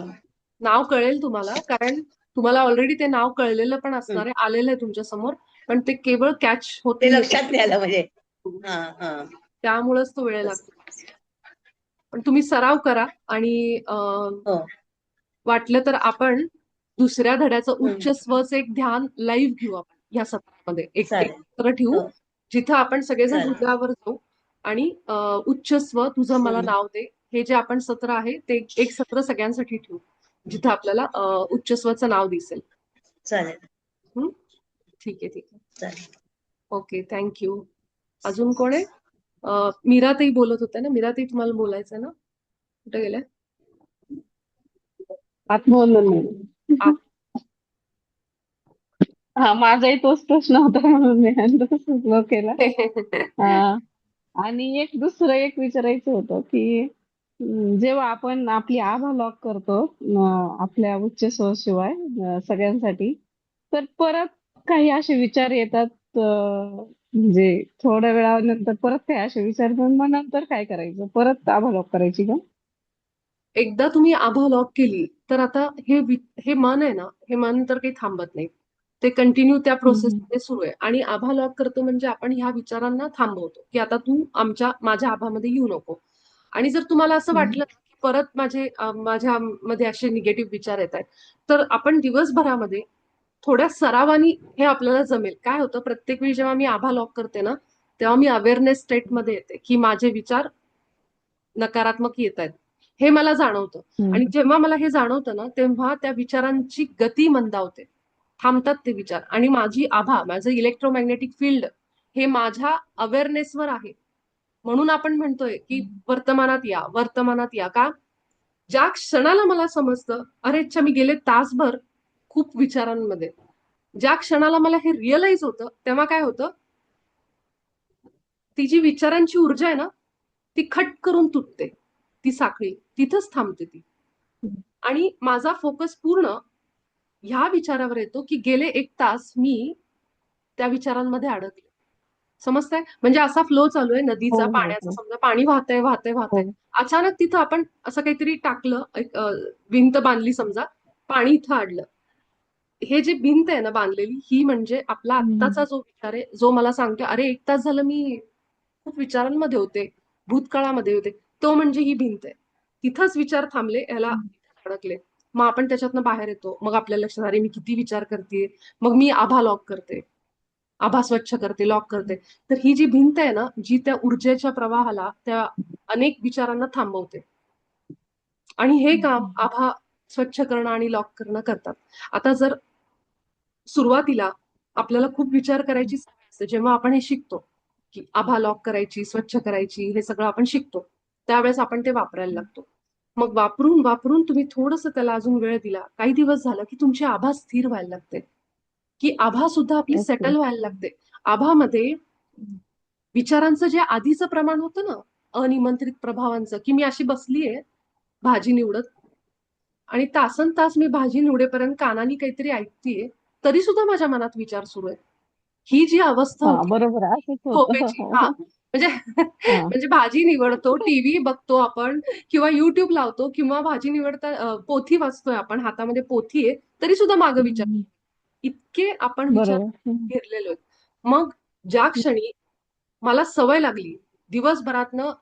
नाव कळेल तुम्हाला, कारण तुम्हाला ऑलरेडी ते नाव कळलेलं पण हम्म. असणार आहे, आलेलं आहे तुमच्या समोर, पण ते केवळ कॅच होत ते नाही. लक्षात नाही आलं म्हणजे. हा हा, त्यामुळेच तो वेळ तसं. लागतो. पण तुम्ही सराव करा आणि हो. वाटलं तर आपण दुसऱ्या धड्याचं हम्म. उच्च स्वचं एक ध्यान लाईव्ह घेऊ आपण या सत्रामध्ये. एक चालेल. सत्र ठेवू हो, जिथं आपण सगळेजण चालेल. हृदयावर जाऊ आणि उच्च स्व तुझं मला हम्म. नाव दे, हे जे आपण सत्र आहे ते एक सत्र सगळ्यांसाठी ठेवू, जिथं आपल्याला उच्च स्वचं नाव दिसेल. चालेल. हम्म? ठीक आहे ठीक आहे. चालेल. Okay, thank you. अजून कोण आहे? मीराताई बोलत होत्या ना. मीराताई, तुम्हाला बोलायचं ना? कुठे गेल्या? आत्मवंदन मॅडम. आ- हा, माझाही तोच प्रश्न होता म्हणून मी hand सुरू केला. हा, आणि दुसरं एक विचारायचं होतं की जेव्हा आपण आपली आभा लॉक करतो आपल्या उच्च शिवाय सगळ्यांसाठी, तर परत काही असे विचार येतात, म्हणजे थोड्या वेळानंतर परत काही असे विचार येतात, मग नंतर काय करायचं? परत आभा लॉक करायची का? एकदा तुम्ही आभा लॉक केली तर आता हे मन आहे ना, हे मन तर काही थांबत नाही. ते कंटिन्यू त्या प्रोसेसमध्ये सुरू आहे. आणि आभा लॉक करतो म्हणजे आपण ह्या विचारांना थांबवतो की आता तू माझ्या आभामध्ये येऊ नको. आणि जर तुम्हाला असं वाटलं की परत माझ्यामध्ये असे निगेटिव्ह विचार येत आहेत, तर आपण दिवसभरामध्ये थोड्या सरावानी हे आपल्याला जमेल. काय होतं, प्रत्येक वेळी जेव्हा मी आभा लॉक करते ना, तेव्हा मी अवेअरनेस स्टेटमध्ये येते की माझे विचार नकारात्मक येत आहेत, हे मला जाणवतं. आणि जेव्हा मला हे जाणवतं ना, तेव्हा त्या विचारांची गती मंदावते, थांबतात ते विचार. आणि माझं इलेक्ट्रोमॅग्नेटिक फील्ड हे माझ्या अवेअरनेसवर आहे. म्हणून आपण म्हणतोय की वर्तमानात या, वर्तमानात या. का? ज्या क्षणाला मला समजतं, अरे अच्छा मी गेले तासभर खूप विचारांमध्ये, ज्या क्षणाला मला हे रिअलाइज होतं, तेव्हा काय होतं, ती जी विचारांची ऊर्जा आहे ना, ती खट करून तुटते. ती साखळी तिथंच थांबते ती. आणि माझा फोकस पूर्ण ह्या विचारावर येतो की गेले 1 तास मी त्या विचारांमध्ये अडकले. समजतंय? म्हणजे असा फ्लो चालू आहे हो नदीचा, हो पाण्याचा. हो समजा पाणी वाहतंय, वाहतंय, वाहतंय. हो अचानक तिथं आपण असं काहीतरी टाकलं, एक भिंत बांधली समजा, पाणी इथं अडलं. हे जे भिंत आहे ना बांधलेली, ही म्हणजे आपला आत्ताचा जो विचार आहे, जो मला सांगतोय, अरे 1 तास झालं मी खूप विचारांमध्ये होते, भूतकाळामध्ये होते. तो म्हणजे ही भिंत आहे. तिथंच विचार थांबले, ह्याला अडकले. मग आपण त्याच्यातनं बाहेर येतो. मग आपल्या लक्षात, अरे मी किती विचार करते. मग मी आभा लॉक करते. आभा स्वच्छ करते, लॉक करते. तर ही जी भिंत आहे ना, जी त्या ऊर्जेच्या प्रवाहाला, त्या अनेक विचारांना थांबवते. आणि हे काम आभा स्वच्छ करणं आणि लॉक करणं करतात. आता जर सुरुवातीला आपल्याला खूप विचार करायची सवय असते, जेव्हा आपण हे शिकतो, की आभा लॉक करायची, स्वच्छ करायची, हे सगळं आपण शिकतो. त्यावेळेस आपण ते वापरायला लागतो. मग वापरून, वापरून तुम्ही थोडंसं त्याला अजून वेळ दिला, काही दिवस झालं, की तुमची आभा स्थिर व्हायला लागते. की आभा सुद्धा आपली ओके सेटल व्हायला लागते. आभामध्ये विचारांचं जे आधीचं प्रमाण होतं ना, अनिमंत्रित प्रभावांचं, की मी अशी बसलीये भाजी निवडत आणि तासनतास मी भाजी निवडेपर्यंत कानाने काहीतरी ऐकतीये, तरी सुद्धा माझ्या मनात विचार सुरू आहे. ही जी अवस्था हा होती बरोबर असंच होतं झोपेची, हा म्हणजे हा म्हणजे भाजी निवडतो, टीव्ही बघतो आपण किंवा युट्यूब लावतो किंवा भाजी निवडता पोथी वाचतोय आपण, हातामध्ये पोथी आहे, तरी सुद्धा मागे विचार. हम्म, इतके आपण विचार बरोबर घेरलेलो आहेत. मग ज्या क्षणी मला सवय लागली दिवसभरातनं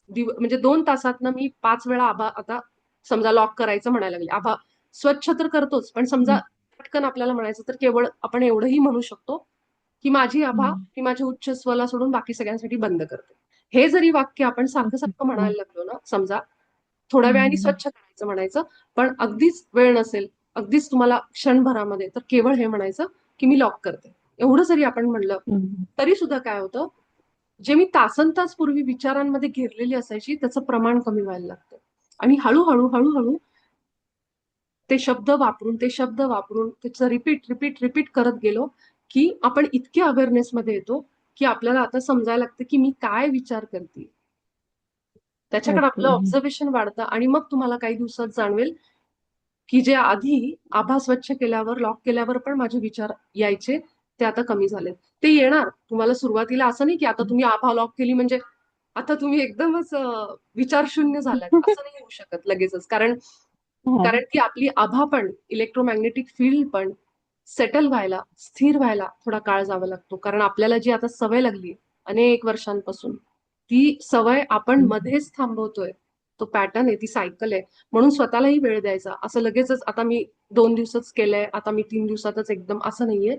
म्हणजे 2 तासातनं मी 5 वेळा आभा आता समजा लॉक करायचं म्हणायला लागले. आभा स्वच्छ तर करतोच, पण समजा पटकन आपल्याला म्हणायचं तर केवळ आपण एवढंही म्हणू शकतो, की माझी आभा मी माझ्या उच्च स्वला सोडून बाकी सगळ्यांसाठी बंद करते. हे जरी वाक्य आपण सारखं-सारखं म्हणायला लागलो ना, समजा थोड्या वेळाने स्वच्छ करायचं म्हणायचं, पण अगदीच वेळ नसेल, अगदीच तुम्हाला क्षणभरामध्ये, तर केवळ हे म्हणायचं, की मी लॉक करते. एवढं जरी आपण म्हणलं, तरी सुद्धा काय होतं, जे मी तासनतास पूर्वी विचारांमध्ये घेरलेली असायची, त्याचं प्रमाण कमी व्हायला लागतं. आणि हळूहळू, हळूहळू ते शब्द वापरून, ते शब्द वापरून, त्याचं रिपीट, रिपीट, रिपीट करत गेलो, की आपण इतके अवेअरनेसमध्ये येतो, की आपल्याला आता समजायला लागतं, की मी काय विचार करते. त्याच्याकडे आपलं ओके ऑब्झर्वेशन वाढतं आणि मग तुम्हाला काही दिवसात जाणवेल, की जे आधी आभा स्वच्छ केल्यावर, लॉक केल्यावर पण माझे विचार यायचे, ते आता कमी झालेत. ते येणार. तुम्हाला सुरुवातीला असं नाही, की आता तुम्ही आभा लॉक केली म्हणजे आता तुम्ही एकदमच विचारशून्य झालात. असं नाही होऊ शकत लगेचच. कारण हा कारण की आपली आभा पण, इलेक्ट्रोमॅग्नेटिक फील्ड पण सेटल व्हायला, स्थिर व्हायला थोडा काळ जावा लागतो. कारण आपल्याला जी आता सवय लागली अनेक वर्षांपासून, ती सवय आपण मध्येच थांबवतोय. तो पॅटर्न आहे, ती सायकल आहे. म्हणून स्वतःलाही वेळ द्यायचा. असं लगेचच आता मी 2 दिवसच केलंय, आता मी 3 दिवसातच एकदम असं नाहीये.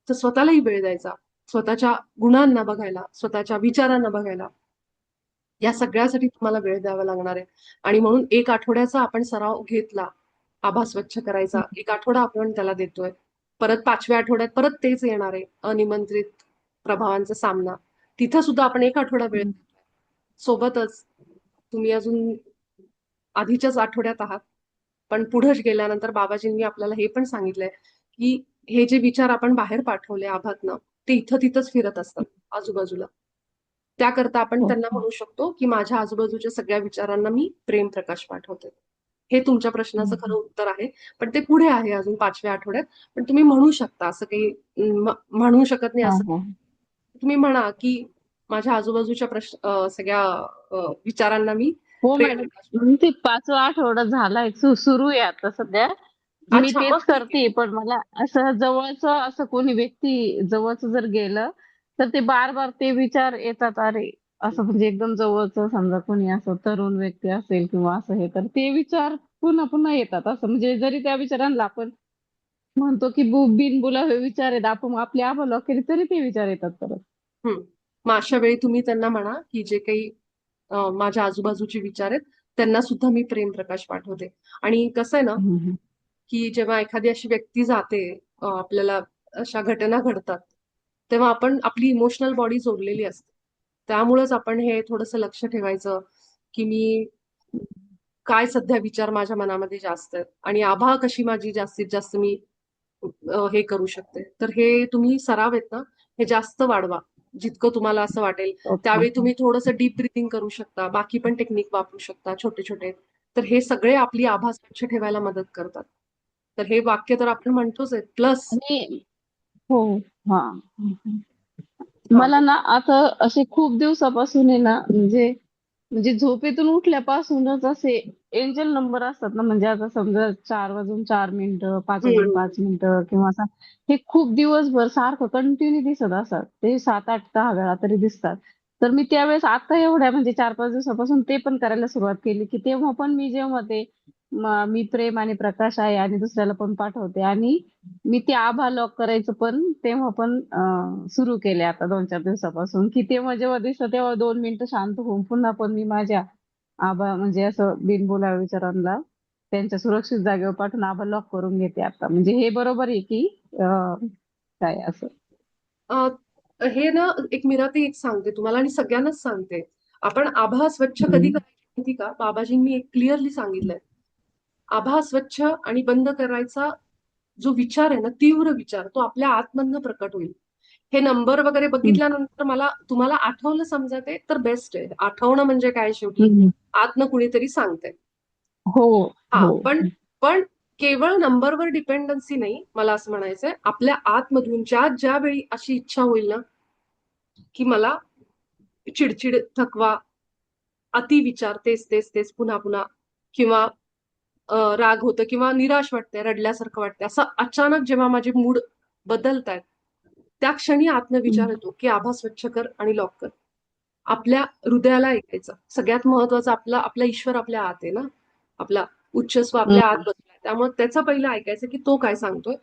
तर स्वतःलाही वेळ द्यायचा. स्वतःच्या गुणांना बघायला, स्वतःच्या विचारांना बघायला. या सगळ्यासाठी तुम्हाला वेळ द्यावा लागणार आहे. आणि म्हणून 1 आठवड्याचा आपण सराव घेतला, आभा स्वच्छ करायचा. 1 आठवडा आपण त्याला देतोय. परत 5व्या आठवड्यात परत तेच येणार आहे, अनिमंत्रित प्रभावांचा सामना. तिथं सुद्धा आपण 1 आठवडा वेळ देतोय. सोबतच तुम्ही अजून आधीच्याच आठवड्यात आहात. पण पुढे गेल्यानंतर बाबाजींनी आपल्याला हे पण सांगितलंय, की हे जे विचार आपण बाहेर पाठवले आभातनं, ते इथं तिथंच फिरत असतात आजूबाजूला. त्याकरता आपण त्यांना म्हणू शकतो, की माझ्या आजूबाजूच्या सगळ्या विचारांना मी प्रेम प्रकाश पाठवते. हे तुमच्या प्रश्नाचं खरं उत्तर आहे. पण ते पुढे आहे अजून 5व्या आठवड्यात. पण तुम्ही म्हणू शकता असं काही म्हणू शकत नाही हा असं. हा तुम्ही म्हणा, की माझ्या आजूबाजूच्या सगळ्या विचारांना मी हो प्रेम मॅडम प्रकाश पाठवते. ते 5वा आठवडा झालाय सुरू आहे आता सध्या मी अच्छा, मग तेच ठीक आहे. करते पण मला असं जवळचं असं कोणी व्यक्ती जवळचं जर गेलं तर ते बार बार ते विचार येतात अरे असं म्हणजे एकदम जवळचं समजा कोणी असं तरुण व्यक्ती असेल किंवा असं हे तर ते विचार पुन्हा पुन्हा येतात असं म्हणजे जरी त्या विचारांना आपण म्हणतो की बिनबुलावे विचार आहेत आपण आपली आबा केली तरी ते विचार येतात परत हं. मग अशा वेळी तुम्ही त्यांना म्हणा, की जे काही माझ्या आजूबाजूचे विचार आहेत, त्यांना सुद्धा मी प्रेम प्रकाश पाठवते. आणि कसं आहे ना, हम्म. की जेव्हा एखादी अशी व्यक्ती जाते, आपल्याला अशा घटना घडतात, तेव्हा आपण आपली इमोशनल बॉडी जोडलेली असते. त्यामुळेच आपण हे थोडंसं लक्ष ठेवायचं, की मी काय सध्या विचार माझ्या मनामध्ये जास्त आहेत आणि आभा कशी माझी जास्तीत जास्त मी हे करू शकते. तर हे तुम्ही सराव आहेत ना, हे जास्त वाढवा. जितकं तुम्हाला असं वाटेल. ओके त्यावेळी तुम्ही थोडंसं डीप ब्रीथिंग करू शकता. बाकी पण टेक्निक वापरू शकता छोटे-छोटे. तर हे सगळे आपली आभा स्वच्छ ठेवायला मदत करतात. तर हे वाक्य तर आपण म्हणतोच आहे. प्लस आणि हो. हा. हा मला ना आता असे खूप दिवसापासून आहे ना, म्हणजे झोपेतून उठल्यापासूनच असे एंजल नंबर असतात ना, म्हणजे आता समजा 4 वाजून 4 मिनिटं, 5 वाजून 5 मिनिटं किंवा असं हे खूप दिवसभर सारखं कंटिन्यू दिसत असतात. ते 7, 8, 10 वेळा तरी दिसतात. तर मी त्यावेळेस आता एवढ्या म्हणजे 4-5 दिवसापासून ते पण करायला सुरुवात केली, की तेव्हा पण मी जेव्हा ते मी प्रेम आणि प्रकाश आहे आणि दुसऱ्याला पण पाठवते आणि मी ते आभा लॉक करायचं पण तेव्हा पण सुरू केले आता 2-4 दिवसापासून, की तेव्हा जेव्हा दिसतं तेव्हा 2 मिनिटं शांत होऊन पुन्हा पण मी माझ्या आभा म्हणजे असं बिनबोलाव्या विचारांना त्यांच्या सुरक्षित जागेवर पाठवून आभा लॉक करून घेते आता. म्हणजे हे बरोबर आहे की काय असं. अ, हे ना एक मीराताई एक सांगते तुम्हाला आणि सगळ्यांनाच सांगते. आपण आभा स्वच्छ कधी हम्म. करायची माहिती का? बाबाजींनी एक क्लिअरली सांगितलंय. आभा स्वच्छ आणि बंद करायचा जो विचार आहे ना, तीव्र विचार, तो आपल्या आतमधनं प्रकट होईल. हे नंबर वगैरे हम्म. बघितल्यानंतर मला तुम्हाला आठवलं समजा ते तर बेस्ट आहे. आठवणं म्हणजे काय शेवटी हम्म. आतनं कुणीतरी सांगतंय. हो. हा हो. पण केवळ नंबरवर डिपेंडन्सी नाही, मला असं म्हणायचंय. आपल्या आतमधून ज्या वेळी अशी इच्छा होईल ना, की मला चिडचिड, थकवा, अतिविचार, तेच तेच तेच पुन्हा पुन्हा, किंवा राग होतं किंवा निराश वाटतंय, रडल्यासारखं वाटतंय, असं अचानक जेव्हा माझे मूड बदलतायत, त्या क्षणी आत्मविचार हम्म. येतो की आभा स्वच्छ कर आणि लॉक कर. आपल्या हृदयाला ऐकायचं. सगळ्यात महत्वाचं आपला ईश्वर आपल्या आत आहे ना, आपला उच्चस्व आपल्या आत हम्म. बसलाय. त्यामुळे त्याचं पहिलं ऐकायचं की तो काय सांगतोय.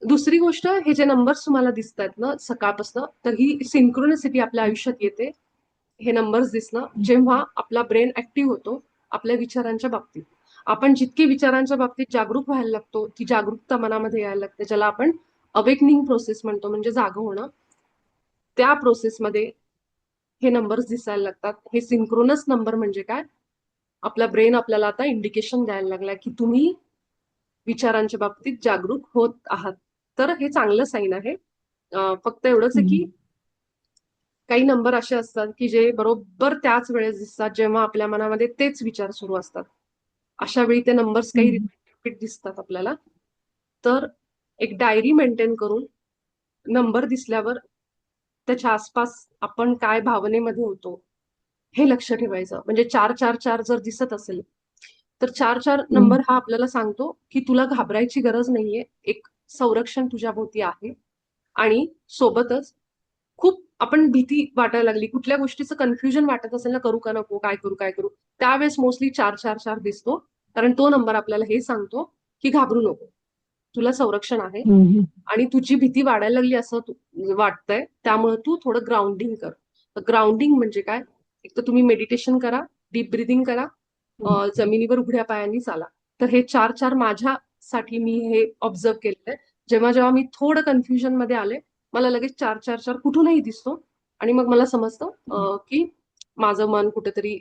दुसरी गोष्ट, हे जे नंबर्स तुम्हाला दिसत आहेत ना सकाळपासून, तर ही सिंक्रोनिसिटी आपल्या आयुष्यात येते. हे नंबर्स दिसणं जेव्हा आपला ब्रेन ऍक्टिव्ह होतो आपल्या विचारांच्या बाबतीत. आपण जितके विचारांच्या बाबतीत जागरूक व्हायला लागतो, ती जागरूकता मनामध्ये यायला लागते, ज्याला आपण अवेकनिंग प्रोसेस म्हणतो, म्हणजे जागं होणं. त्या प्रोसेसमध्ये हे नंबर्स दिसायला लागतात. हे सिंक्रोनस नंबर म्हणजे काय? आपला ब्रेन आपल्याला आता इंडिकेशन द्यायला लागलाय की तुम्ही विचारांच्या बाबतीत जागरूक होत आहात. तर हे चांगलं साईन आहे. फक्त एवढंच आहे की हम्म. काही नंबर असे असतात की जे बरोबर त्याच वेळेस दिसतात जेव्हा आपल्या मनामध्ये तेच विचार सुरू असतात. अशा वेळी ते नंबर्स काही हम्म. रिपीट दिसतात आपल्याला. तर एक डायरी मेंटेन करून नंबर दिसल्यावर त्याच्या आसपास आपण काय भावनेमध्ये होतो हे लक्ष ठेवायचं. म्हणजे 444 जर दिसत असेल तर 44 हम्म. नंबर हा आपल्याला सांगतो की तुला घाबरायची गरज नाहीये. एक संरक्षण तुझ्या भोवती आहे. आणि सोबतच खूप आपण भीती वाटायला लागली, कुठल्या गोष्टीचं कन्फ्युजन वाटत असेल ना, करू का नको, काय करू काय करू, त्यावेळेस मोस्टली 444 दिसतो. कारण तो नंबर आपल्याला हे सांगतो की घाबरू नको, तुला संरक्षण आहे. हम्म. आणि तुझी भीती वाढायला लागली असं वाटतंय, त्यामुळे तू थोडं ग्राउंडिंग कर. ग्राउंडिंग म्हणजे काय? एक तर तुम्ही मेडिटेशन करा, डीप ब्रिदिंग करा, जमिनीवर उघड्या पायांनी चाला. तर हे 4-4 माझ्यासाठी मी हे ऑब्झर्व केलेलं आहे. जेव्हा जेव्हा मी थोडं कन्फ्युजन मध्ये आले, मला लगेच 4-4-4 कुठूनही दिसतो आणि मग मला समजतं की माझं मन कुठेतरी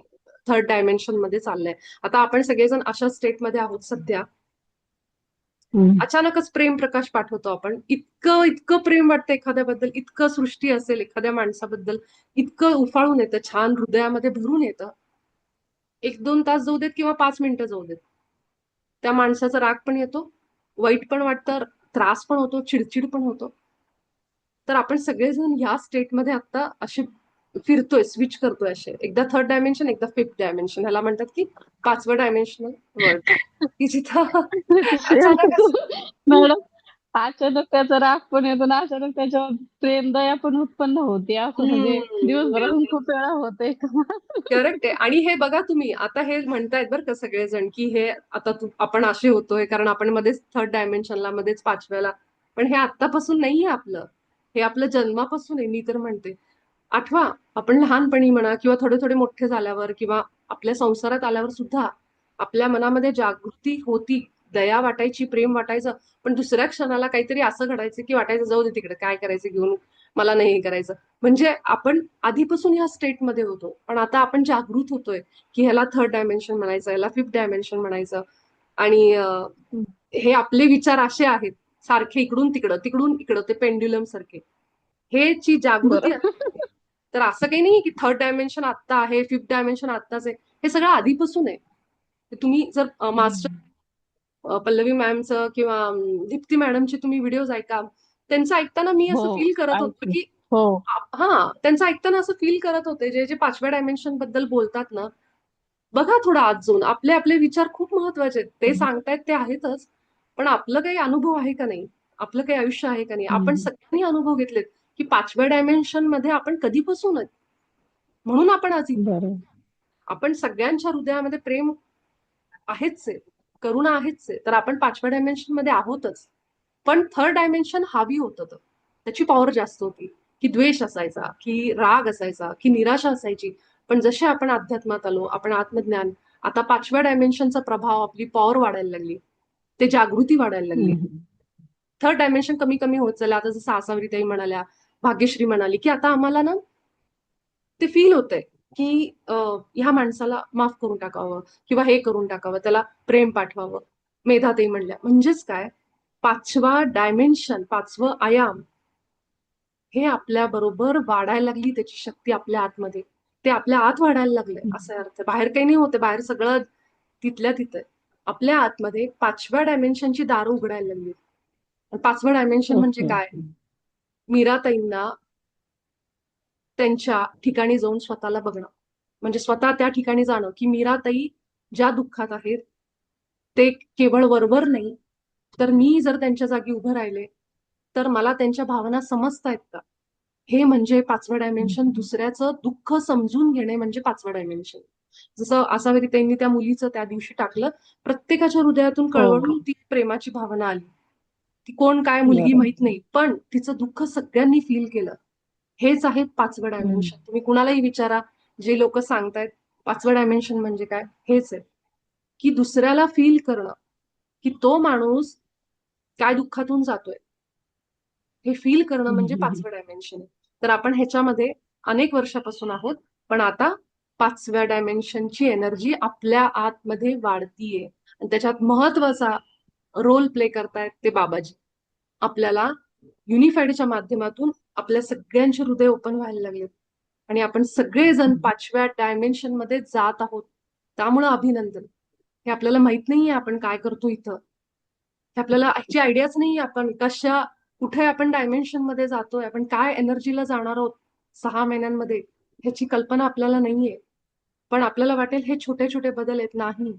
थर्ड डायमेन्शन मध्ये चाललंय. आता आपण सगळेजण अशा स्टेटमध्ये आहोत सध्या. हम्म. अचानकच प्रेम प्रकाश पाठवतो आपण. इतकं इतकं प्रेम वाटतं एखाद्याबद्दल, इतकं सृष्टी असेल एखाद्या माणसाबद्दल, इतकं उफाळून येतं, छान हृदयामध्ये भरून येतं. 1-2 तास जाऊ देत किंवा 5 मिनिटं जाऊ देत. त्या माणसाचा राग पण येतो, वाईट पण वाटतं, त्रास पण होतो, चिडचिड पण होतो. तर आपण सगळेजण ह्या स्टेटमध्ये आता असे फिरतोय, स्विच करतोय असे. एकदा थर्ड डायमेन्शन, एकदा फिफ्थ डायमेन्शन. ह्याला म्हणतात की 5वं डायमेन्शनल वर्ल्ड. की जिथं अचानकच मॅडम, अचानक त्याचा राग पण येतो ना, अचानक त्याच्यावर प्रेम दया पण उत्पन्न होते. असं म्हणजे दिवसभरातून खूप वेळा होतंय. करेक्ट आहे. आणि हे बघा तुम्ही आता हे म्हणतायत बरं का सगळेजण की हे आता आपण असे होतोय कारण आपण मध्येच थर्ड डायमेन्शनला, मध्येच 5व्याला. पण हे आत्तापासून नाहीये आपलं, हे आपलं जन्मापासून आहे. मी तर म्हणते आठवा, आपण लहानपणी म्हणा किंवा थोडे थोडे मोठे झाल्यावर किंवा आपल्या संसारात आल्यावर सुद्धा आपल्या मनामध्ये जागृती होती, दया वाटायची, प्रेम वाटायचं. पण दुसऱ्या क्षणाला काहीतरी असं घडायचं की वाटायचं जाऊ दे तिकडे, काय करायचं घेऊन, मला नाही हे करायचं. म्हणजे आपण आधीपासून ह्या स्टेटमध्ये होतो, पण आता आपण जागृत होतोय की ह्याला थर्ड डायमेन्शन म्हणायचं, ह्याला फिफ्थ डायमेन्शन म्हणायचं. आणि हे आपले विचार असे आहेत, सारखे इकडून तिकडं तिकडून इकडं, ते पेंड्युलम सारखे. हे जी जागृती बरं. आहे, तर असं काही नाही की थर्ड डायमेन्शन आत्ता आहे, फिफ्थ डायमेन्शन आत्ताच आहे. हे सगळं आधीपासून आहे. तुम्ही जर मास्टर पल्लवी मॅमचं किंवा दीप्ती मॅडमचे तुम्ही व्हिडिओज ऐका, त्यांचं ऐकताना मी हो असं फील करत होते ऐकते. की हो त्यांचं ऐकताना असं फील करत होते, जे जे 5व्या डायमेन्शन बद्दल बोलतात ना, बघा थोडं आत जाऊन. आपले आपले विचार खूप महत्वाचे आहेत. ते सांगतायत ते आहेतच, पण आपलं काही अनुभव आहे का नाही? आपलं काही आयुष्य आहे का नाही? आपण हम्म. सगळ्यांनी अनुभव घेतलेत की 5व्या डायमेन्शन मध्ये आपण कधीपासून आहेत. म्हणून आपण आज इथे. बरोबर. आपण सगळ्यांच्या हृदयामध्ये प्रेम आहेच आहे, करुणा आहेच आहे. तर आपण 5व्या डायमेन्शन मध्ये आहोतच. पण थर्ड डायमेन्शन हावी होतं त्याची पॉवर जास्त होती, की द्वेष असायचा, की राग असायचा, की निराशा असायची. पण जसे आपण अध्यात्मात आलो, आपण आत्मज्ञान, आता 5व्या डायमेन्शनचा प्रभाव, आपली पॉवर वाढायला लागली, ते जागृती वाढायला लागली. हम्म. थर्ड डायमेन्शन कमी कमी होत चाललं. आता जसं आसावरीताई म्हणाल्या, भाग्यश्री म्हणाली, की आता आम्हाला ना ते फील होतंय, की ह्या माणसाला माफ करून टाकावं किंवा हे करून टाकावं, त्याला प्रेम पाठवावं. मेधाताई म्हणल्या, म्हणजेच काय, 5वा डायमेन्शन, 5वं आयाम हे आपल्या बरोबर वाढायला लागली, त्याची शक्ती आपल्या आतमध्ये. ते आपल्या आत वाढायला लागले, असा अर्थ. बाहेर काही नाही होते, बाहेर सगळं तिथल्या तिथं. आपल्या आतमध्ये 5व्या डायमेन्शनची दारं उघडायला लागली. 5वं डायमेन्शन म्हणजे ओके. काय? मीराताईंना त्यांच्या ठिकाणी जाऊन स्वतःला बघणं, म्हणजे स्वतः त्या ठिकाणी जाणं, की मीराताई ज्या दुःखात आहेत ते केवळ वरवर नाही, तर मी जर त्यांच्या जागी उभं राहिले तर मला त्यांच्या भावना समजतायत का? हे म्हणजे 5वं डायमेन्शन. दुसऱ्याचं दुःख समजून घेणे म्हणजे 5वं डायमेन्शन. जसं आसावरीताईंनी त्या मुलीचं त्या दिवशी टाकलं, प्रत्येकाच्या हृदयातून हो कळवळून ती प्रेमाची भावना आली. ती कोण काय मुलगी बरोबर. माहित नाही, पण तिचं दुःख सगळ्यांनी फील केलं. हेच आहे 5वं हम्म. डायमेन्शन. तुम्ही कुणालाही विचारा, जे लोक सांगतायत 5वं डायमेन्शन म्हणजे काय, हेच आहे, की दुसऱ्याला फील करणं, की तो माणूस काय दुःखातून जातोय, हे फील करणं म्हणजे हम्म. 5वं डायमेन्शन आहे. तर आपण ह्याच्यामध्ये अनेक वर्षापासून आहोत, पण आता 5व्या डायमेन्शनची एनर्जी आपल्या आतमध्ये वाढतीये आणि त्याच्यात महत्वाचा रोल प्ले करतायत ते बाबाजी. आपल्याला युनिफाईडच्या माध्यमातून आपल्या सगळ्यांचे हृदय ओपन व्हायला लागलेत आणि आपण सगळेजण 5व्या डायमेन्शन मध्ये जात आहोत. त्यामुळं अभिनंदन. हे आपल्याला माहित नाहीये आपण काय करतो इथं. हे आपल्याला ह्याची आयडियाच नाहीये, आपण कुठे आपण डायमेन्शन मध्ये जातोय, आपण काय एनर्जीला जाणार आहोत 6 महिन्यांमध्ये, ह्याची कल्पना आपल्याला नाहीये. पण आपल्याला वाटेल हे छोटे छोटे बदल आहेत. नाही,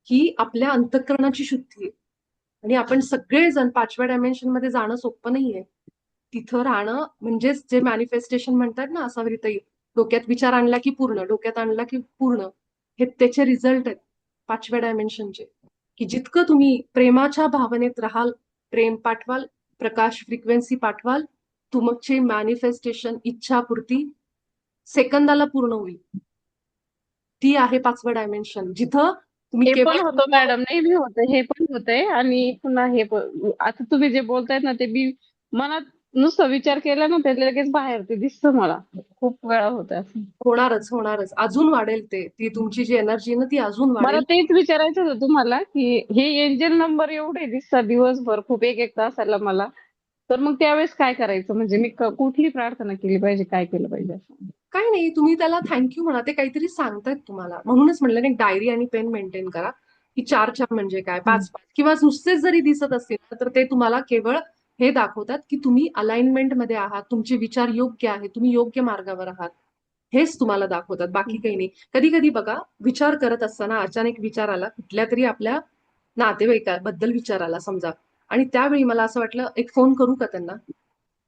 ही आपल्या अंतःकरणाची शुद्धी आहे. आणि आपण सगळेजण 5व्या डायमेन्शन मध्ये जाणं सोपं नाहीये. तिथं राहणं म्हणजेच जे मॅनिफेस्टेशन म्हणतात ना, आसावरीताई, डोक्यात विचार आणला की पूर्ण, डोक्यात आणला की पूर्ण, हे त्याचे रिझल्ट आहेत 5व्या डायमेन्शनचे. की जितकं तुम्ही प्रेमाच्या भावनेत राहाल, प्रेम पाठवाल, प्रकाश फ्रिक्वेन्सी पाठवाल, तुमचे मॅनिफेस्टेशन, इच्छापूर्ती सेकंदाला पूर्ण होईल. ती आहे 5वं डायमेन्शन, जिथं तुम्ही हे केवळ पण होतं मॅडम, नेहमी होतं, हे पण होतंय. आणि पुन्हा हे पण आता तुम्ही जे बोलतायत ना, ते मी मनात नुसतं विचार केला ना, ते लगेच बाहेर ते दिसतं मला. खूप वेळा होतं असं. होणारच होणारच, अजून वाढेल ते. ती तुमची जी एनर्जी ना ती अजून मला वाढेल. तेच विचारायचं होतं तुम्हाला, की हे एंजल नंबर एवढे दिसतात दिवसभर, खूप एक एक तासाला मला. तर मग त्यावेळेस काय करायचं, म्हणजे मी कुठली प्रार्थना केली पाहिजे, काय केलं पाहिजे असं? काही नाही, तुम्ही त्याला थँक्यू म्हणा, ते काहीतरी सांगतायत तुम्हाला. म्हणूनच म्हणलं ना, एक डायरी आणि पेन मेंटेन करा, की 4-4 म्हणजे काय, 5-5 किंवा नुसतेच जरी दिसत असतील ना, तर ते तुम्हाला केवळ हे दाखवतात की तुम्ही अलाइनमेंट मध्ये आहात, तुमचे विचार योग्य आहेत, तुम्ही योग्य मार्गावर आहात. हेच तुम्हाला दाखवतात, बाकी काही नाही. कधी कधी बघा, विचार करत असताना अचानक विचार आला, कुठल्या तरी आपल्या नातेवाईकाबद्दल विचार आला समजा, आणि त्यावेळी मला असं वाटलं, एक फोन करू का त्यांना.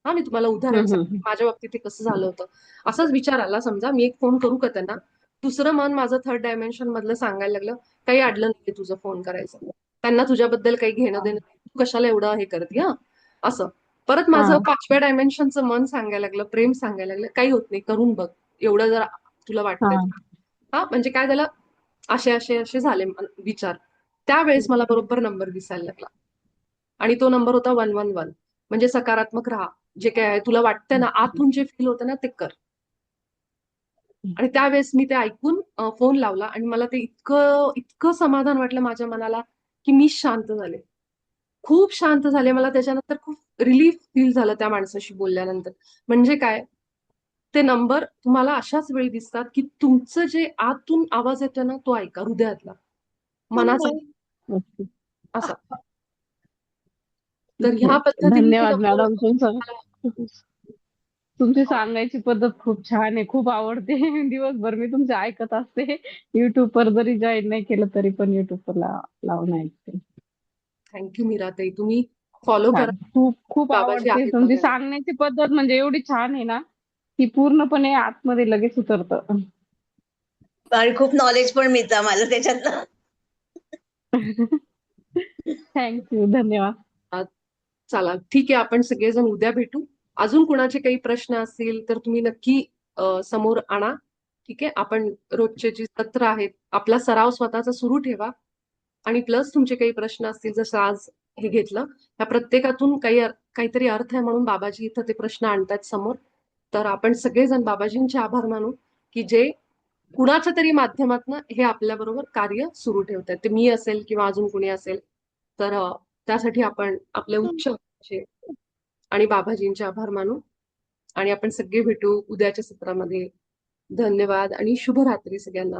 हा, मी तुम्हाला उदाहरण सांगते, माझ्या बाबतीत ते कसं झालं होतं. असाच विचार आला समजा, मी एक फोन करू का त्यांना. दुसरं मन माझं थर्ड डायमेन्शन मधलं सांगायला लागलं, काही अडलं नाहीये तुझं फोन करायचं, त्यांना तुझ्याबद्दल काही घेणं देणं नाही, तू कशाला एवढं हे करते हा, असं. परत माझं 5व्या डायमेन्शनचं मन सांगायला लागलं, प्रेम सांगायला लागलं, काही होत नाही, करून बघ, एवढं जर तुला वाटतंय. हा, म्हणजे काय झालं, असे असे असे झाले विचार. त्यावेळेस मला बरोबर नंबर दिसायला लागला, आणि तो नंबर होता 111. म्हणजे सकारात्मक राहा, जे काय आहे तुला वाटतंय ना, आतून जे फील होतं ना, ते कर. आणि त्यावेळेस मी ते ऐकून फोन लावला, आणि मला ते इतकं इतकं समाधान वाटलं माझ्या मनाला, की मी शांत झाले, खूप शांत झाले. मला त्याच्यानंतर खूप रिलीफ फील झालं त्या माणसाशी बोलल्यानंतर. म्हणजे काय, ते नंबर तुम्हाला अशाच वेळी दिसतात, की तुमचं जे आतून आवाज येतो ना, तो ऐका, हृदयातला. मनाचा ओके. असा. तर ह्या पद्धतीने धन्यवाद गप्पा मॅडम, रंगवून तुमची सांगायची पद्धत खूप छान आहे, खूप आवडते. दिवसभर मी तुमचे ऐकत असते. युट्यूबवर जरी जॉईन नाही केलं तरी पण युट्यूबवर लावून ऐकते. थँक्यू मीराताई, तुम्ही फॉलो करा. छान, खूप खूप बाबाजी आवडते आहेत तुमची बघायला. सांगण्याची पद्धत, म्हणजे एवढी छान आहे ना की पूर्णपणे आतमध्ये लगेच उतरतं. आणि खूप नॉलेज पण मिळतं मला त्याच्यातनं. थँक्यू, धन्यवाद. चला ठीक आहे, आपण सगळेजण उद्या भेटू. अजून कुणाचे काही प्रश्न असतील तर तुम्ही नक्की समोर आणा. ठीक आहे, आपण रोजचे जे सत्र आहेत आपला सराव स्वतःचा सुरू ठेवा. आणि प्लस तुमचे काही प्रश्न असतील, जसं आज हे घेतलं, त्या प्रत्येकातून काहीतरी अर्थ आहे म्हणून बाबाजी इथं ते प्रश्न आणतात समोर. तर आपण सगळेजण बाबाजींचे आभार मानू की जे कुणाच्या तरी माध्यमातून हे आपल्या बरोबर कार्य सुरू ठेवतात. ते मी असेल किंवा अजून कुणी असेल. तर त्यासाठी आपण आपले उच्च आणि बाबाजींचे आभार मानू. आणि आपण सगळे भेटू उद्याच्या सत्रामध्ये. धन्यवाद आणि शुभरात्री सगळ्यांना.